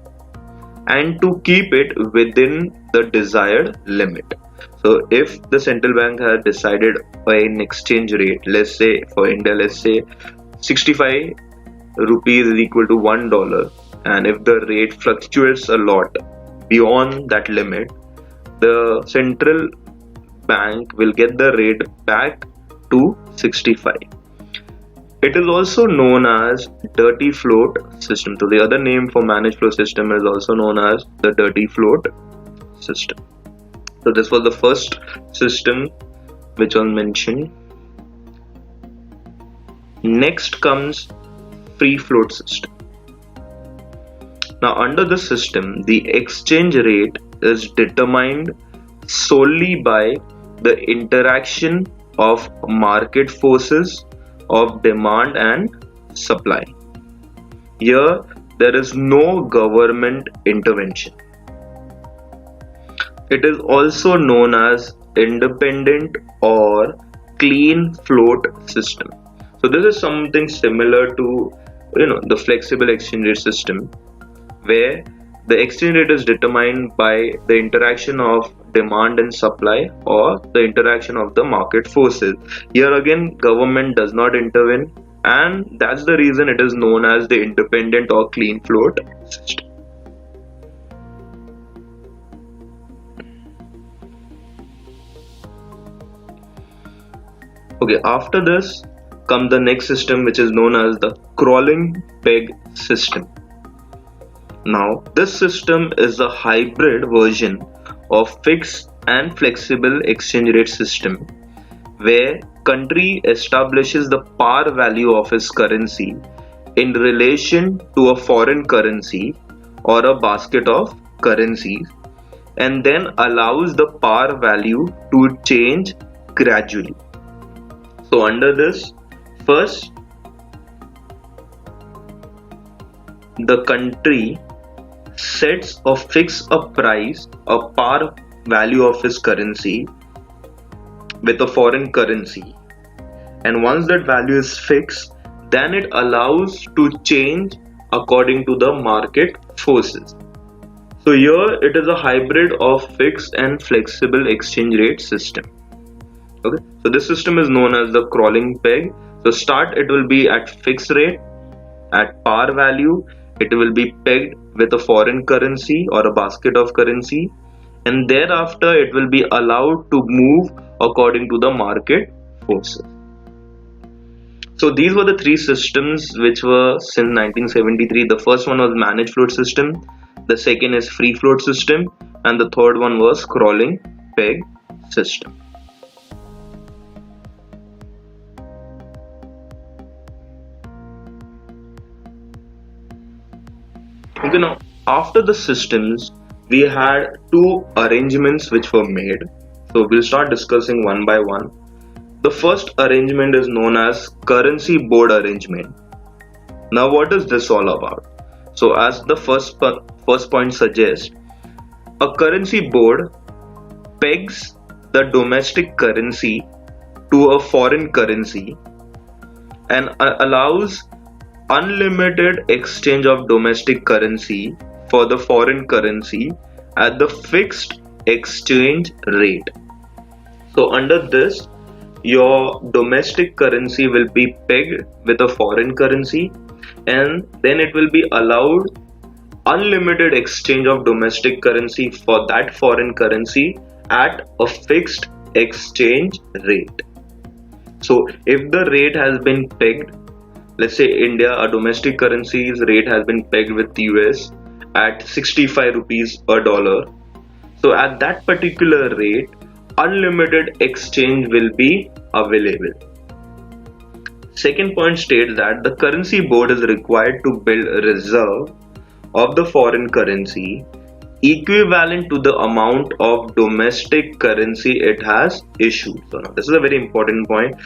and to keep it within the desired limit. So if the central bank has decided an exchange rate, let's say for India, let's say 65 rupees is equal to $1, and if the rate fluctuates a lot beyond that limit, the central bank will get the rate back to 65. It is also known as dirty float system. So the other name for managed float system is also known as the dirty float system. So this was the first system which was mentioned. Next comes free float system. Now under this system, the exchange rate is determined solely by the interaction of market forces of demand and supply. Here there is no government intervention. It is also known as independent or clean float system. So this is something similar to the flexible exchange rate system, where the exchange rate is determined by the interaction of demand and supply, or the interaction of the market forces. Here again, government does not intervene, and that's the reason it is known as the independent or clean float system. Okay, after this comes the next system, which is known as the crawling peg system. Now, this system is a hybrid version of fixed and flexible exchange rate system, where country establishes the par value of its currency in relation to a foreign currency or a basket of currencies, and then allows the par value to change gradually. So under this, first, the country sets or fix a price, a par value of its currency with a foreign currency, and once that value is fixed, then it allows to change according to the market forces. So here it is a hybrid of fixed and flexible exchange rate system. Okay, so this system is known as the crawling peg. So start, it will be at fixed rate, at par value, it will be pegged with a foreign currency or a basket of currency, and thereafter it will be allowed to move according to the market forces. So these were the three systems which were since 1973. The first one was managed float system, the second is free float system, and the third one was crawling peg system. Okay, now after the systems, we had two arrangements which were made. So we'll start discussing one by one. The first arrangement is known as currency board arrangement. Now what is this all about? So as the first point suggests, a currency board pegs the domestic currency to a foreign currency and allows unlimited exchange of domestic currency for the foreign currency at the fixed exchange rate. So under this, your domestic currency will be pegged with a foreign currency, and then it will be allowed unlimited exchange of domestic currency for that foreign currency at a fixed exchange rate. So if the rate has been pegged, let's say India, a domestic currency's rate has been pegged with US at 65 rupees a dollar. So at that particular rate, unlimited exchange will be available. Second point states that the currency board is required to build a reserve of the foreign currency equivalent to the amount of domestic currency it has issued. So now this is a very important point.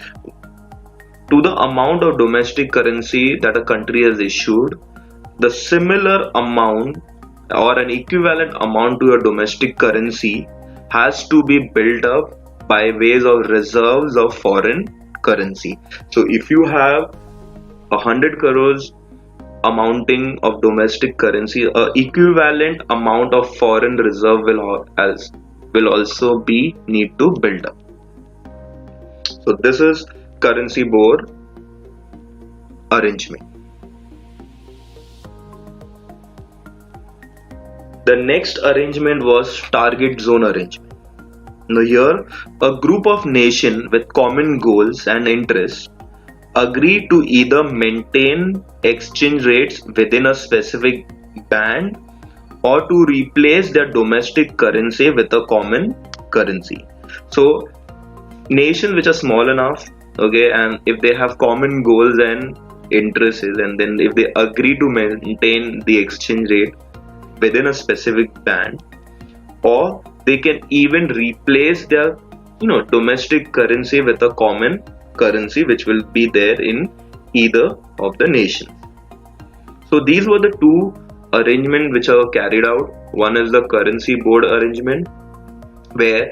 To the amount of domestic currency that a country has issued, the similar amount or an equivalent amount to a domestic currency has to be built up by ways of reserves of foreign currency. So if you have 100 crores amounting of domestic currency, a equivalent amount of foreign reserve will also be need to build up. So this is currency board arrangement. The next arrangement was target zone arrangement. Now here, a group of nations with common goals and interests agree to either maintain exchange rates within a specific band or to replace their domestic currency with a common currency. So nations which are small enough, okay, and if they have common goals and interests, and then if they agree to maintain the exchange rate within a specific band, or they can even replace their domestic currency with a common currency which will be there in either of the nations. So these were the two arrangements which are carried out. One is the currency board arrangement, where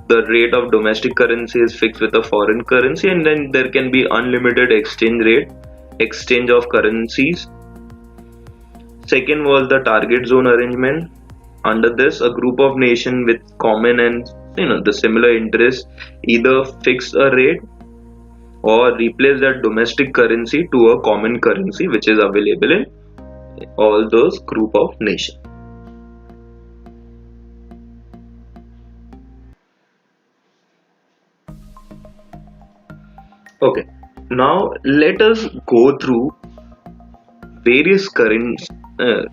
the rate of domestic currency is fixed with a foreign currency, and then there can be unlimited exchange of currencies. Second was the target zone arrangement. Under this, a group of nations with common and the similar interests either fix a rate or replace that domestic currency to a common currency which is available in all those group of nations. Okay, now let us go through various currents.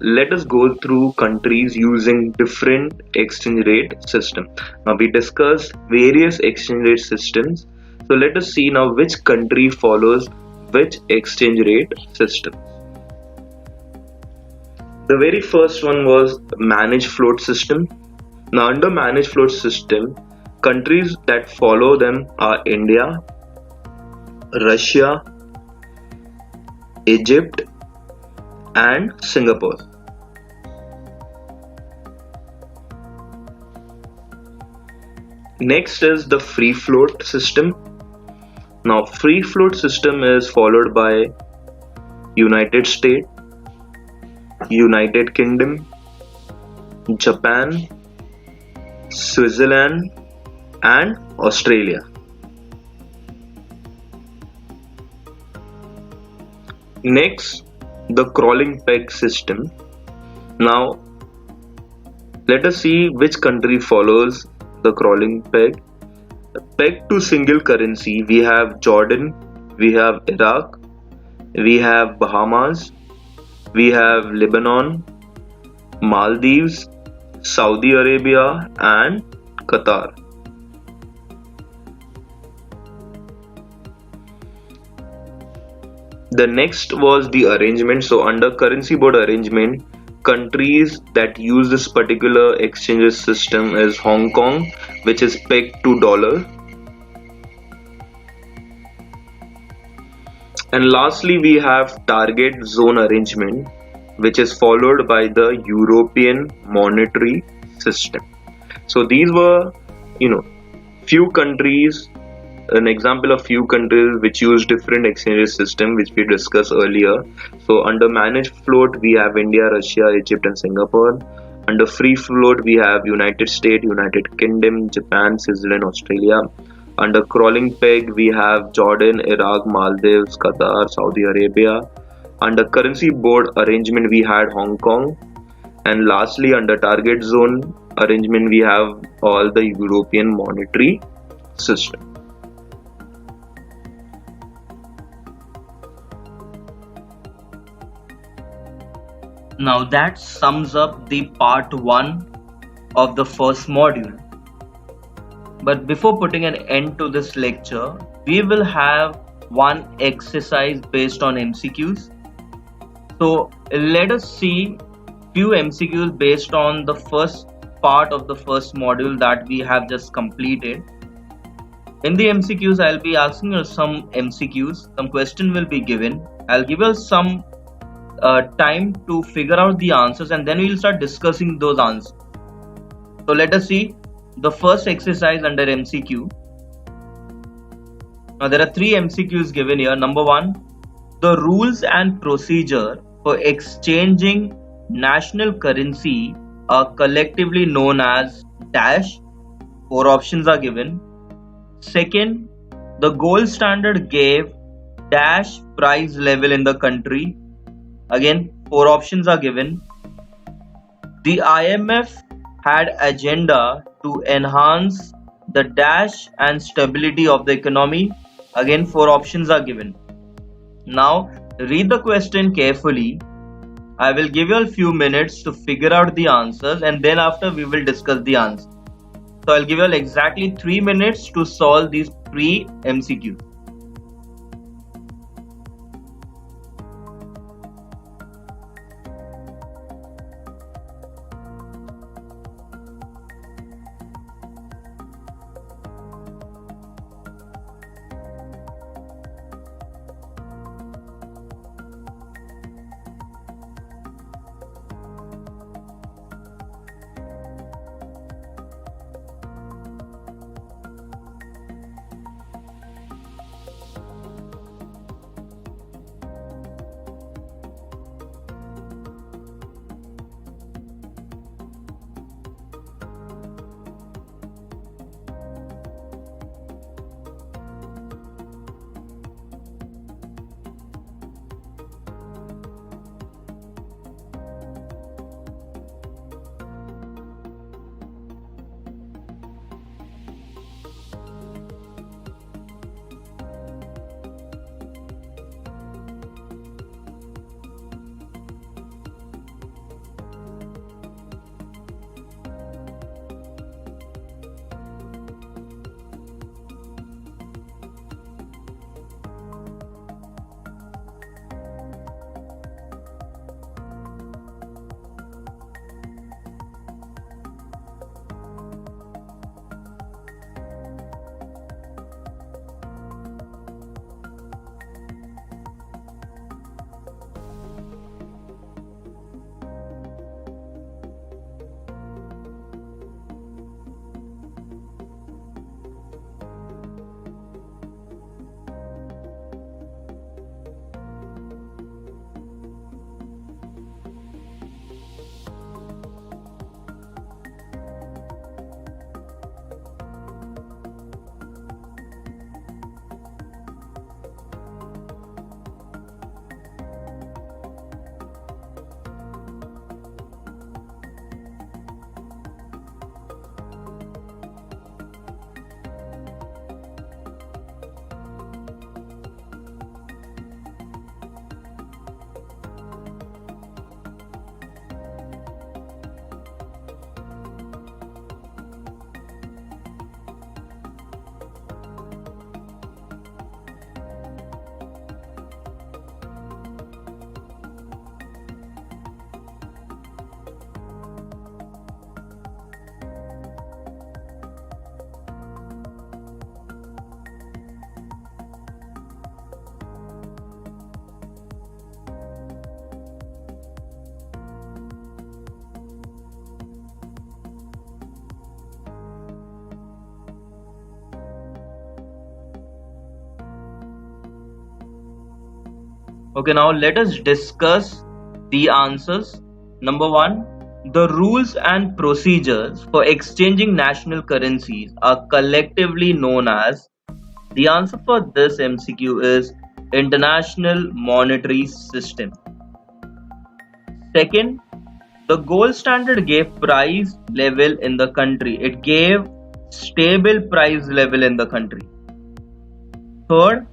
Let us go through countries using different exchange rate system. Now we discussed various exchange rate systems. So let us see now which country follows which exchange rate system. The very first one was managed float system. Now under managed float system, countries that follow them are India, Russia, Egypt, and Singapore. Next is the free float system. Now free float system is followed by United States, United Kingdom, Japan, Switzerland, and Australia. Next, the crawling peg system. Now let us see which country follows the crawling peg. Peg to single currency, we have Jordan, we have Iraq, we have Bahamas, we have Lebanon, Maldives, Saudi Arabia, and Qatar. The next was the arrangement. So under currency board arrangement, countries that use this particular exchange system is Hong Kong, which is pegged to dollar. And lastly, we have target zone arrangement, which is followed by the European monetary system. So these were, few countries, an example of few countries which use different exchange system which we discussed earlier. So under managed float, we have India, Russia, Egypt, and Singapore. Under free float, we have United States, United Kingdom, Japan, Switzerland, Australia. Under crawling peg, we have Jordan, Iraq, Maldives, Qatar, Saudi Arabia. Under currency board arrangement, we had Hong Kong. And lastly, under target zone arrangement, we have all the European monetary system. Now that sums up the part 1 of the first module. But before putting an end to this lecture, we will have one exercise based on MCQs. So let us see few MCQs based on the first part of the first module that we have just completed. In the MCQs, I'll be asking you some MCQs, some question will be given. I'll give you some time to figure out the answers, and then we'll start discussing those answers. So let us see the first exercise under MCQ. Now there are 3 MCQs given here. Number 1, the rules and procedure for exchanging national currency are collectively known as dash. 4 options are given. Second, the gold standard gave dash price level in the country. Again, 4 options are given. The IMF had agenda to enhance the dash and stability of the economy. Again, 4 options are given. Now, read the question carefully. I will give you a few minutes to figure out the answers, and then after we will discuss the answers. So I'll give you exactly 3 minutes to solve these 3 MCQs. Okay, now let us discuss the answers. Number one, the rules and procedures for exchanging national currencies are collectively known as. The answer for this MCQ is International Monetary System. Second, the gold standard gave price level in the country. It gave stable price level in the country. Third,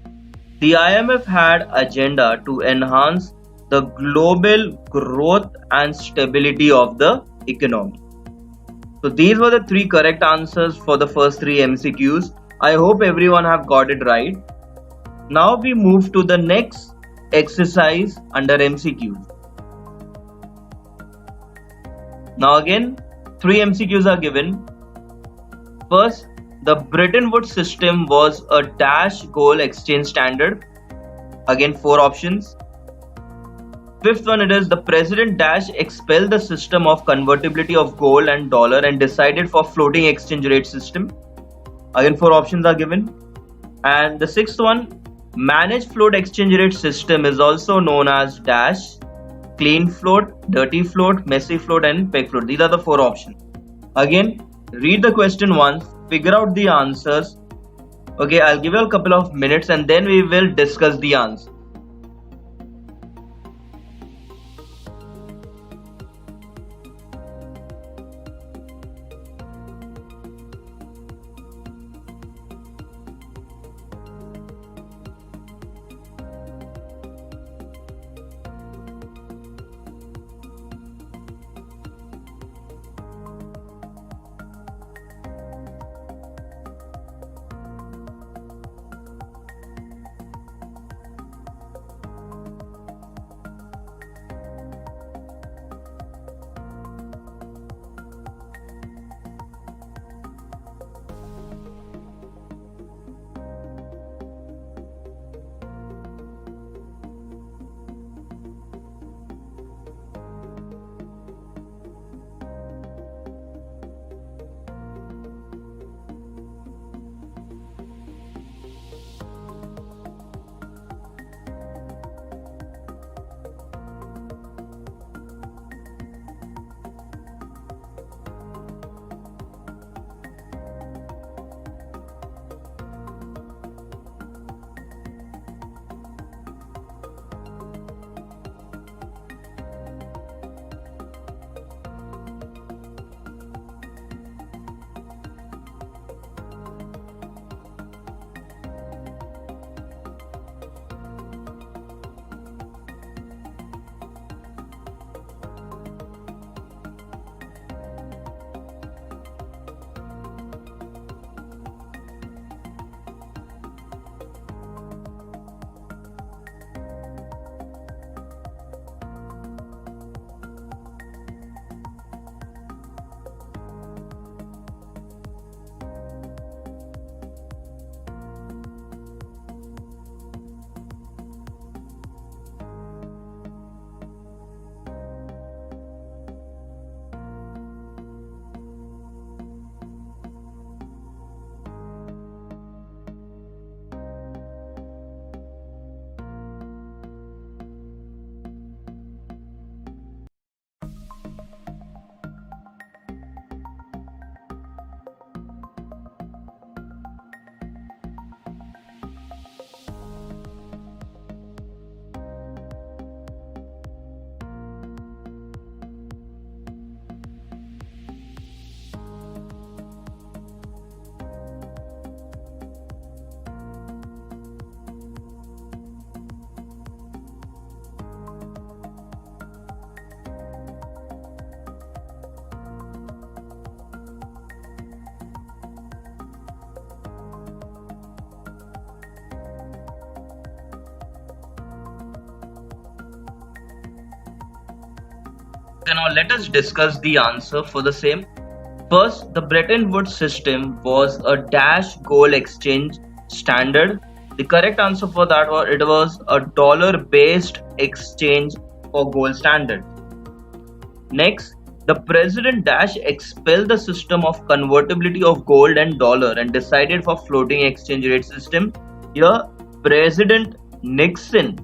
the IMF had agenda to enhance the global growth and stability of the economy. So these were the three correct answers for the first three MCQs. I hope everyone have got it right. Now we move to the next exercise under MCQs. Now again, three MCQs are given. First, the Bretton Woods system was a dash gold exchange standard. Again, four options. Fifth one, it is the president dash expelled the system of convertibility of gold and dollar and decided for floating exchange rate system. Again, four options are given. And the sixth one, managed float exchange rate system is also known as dash, clean float, dirty float, messy float and peg float. These are the four options. Again, read the question once, figure out the answers. Okay, I'll give you a couple of minutes and then we will discuss the answer. Now let us discuss the answer for the same. First, the Bretton Woods system was a dash gold exchange standard. The correct answer for that was it was a dollar-based exchange for gold standard. Next, the president dash expelled the system of convertibility of gold and dollar and decided for floating exchange rate system. Here, President Nixon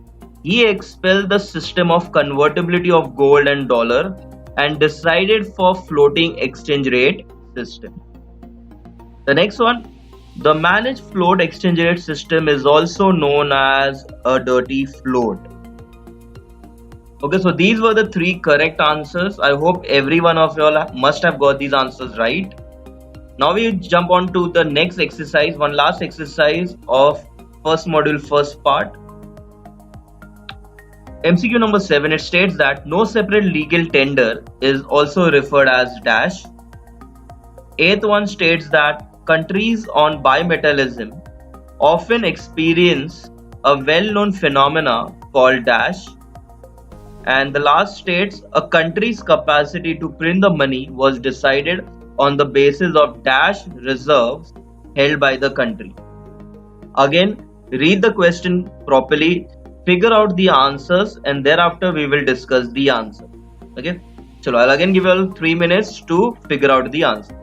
He expelled the system of convertibility of gold and dollar and decided for floating exchange rate system. The next one, the managed float exchange rate system is also known as a dirty float. Okay, so these were the three correct answers. I hope every one of you all must have got these answers right. Now we jump on to the next exercise, one last exercise of first module, first part. MCQ number 7, it states that no separate legal tender is also referred as dash. Eighth one states that countries on bimetallism often experience a well-known phenomena called dash. And the last states a country's capacity to print the money was decided on the basis of dash reserves held by the country. Again, read the question properly, figure out the answers, and thereafter we will discuss the answer. Okay, so I'll again give you all 3 minutes to figure out the answer.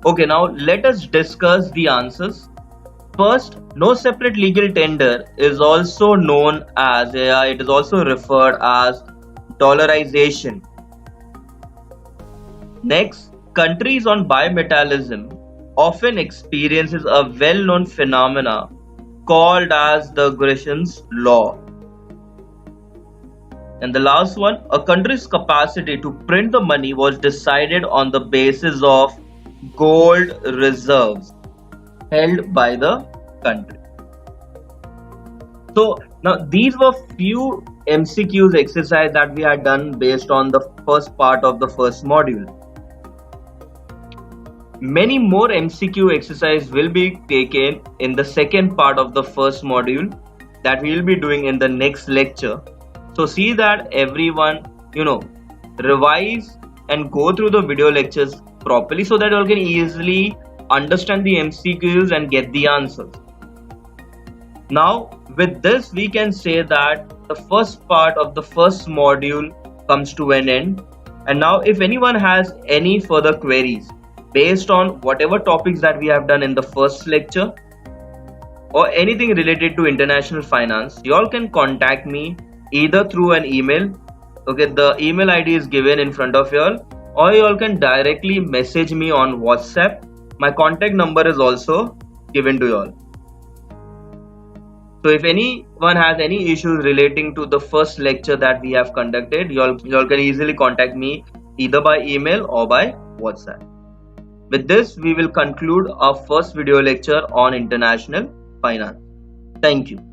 Okay, now let us discuss the answers. First, no separate legal tender is also known as, it is also referred as dollarization. Next, countries on bimetallism often experiences a well-known phenomena called as the Grissoms Law. And the last one, a country's capacity to print the money was decided on the basis of gold reserves held by the country. So now these were few MCQs exercise that we had done based on the first part of the first module. Many more MCQ exercise will be taken in the second part of the first module that we will be doing in the next lecture. So see that everyone, revise and go through the video lectures properly so that you all can easily understand the MCQs and get the answers. Now, with this, we can say that the first part of the first module comes to an end. And now, if anyone has any further queries based on whatever topics that we have done in the first lecture or anything related to international finance, you all can contact me either through an email. Okay, the email ID is given in front of you all, or you all can directly message me on WhatsApp. My contact number is also given to you all. So if anyone has any issues relating to the first lecture that we have conducted, you all can easily contact me either by email or by WhatsApp. With this, we will conclude our first video lecture on international finance. Thank you.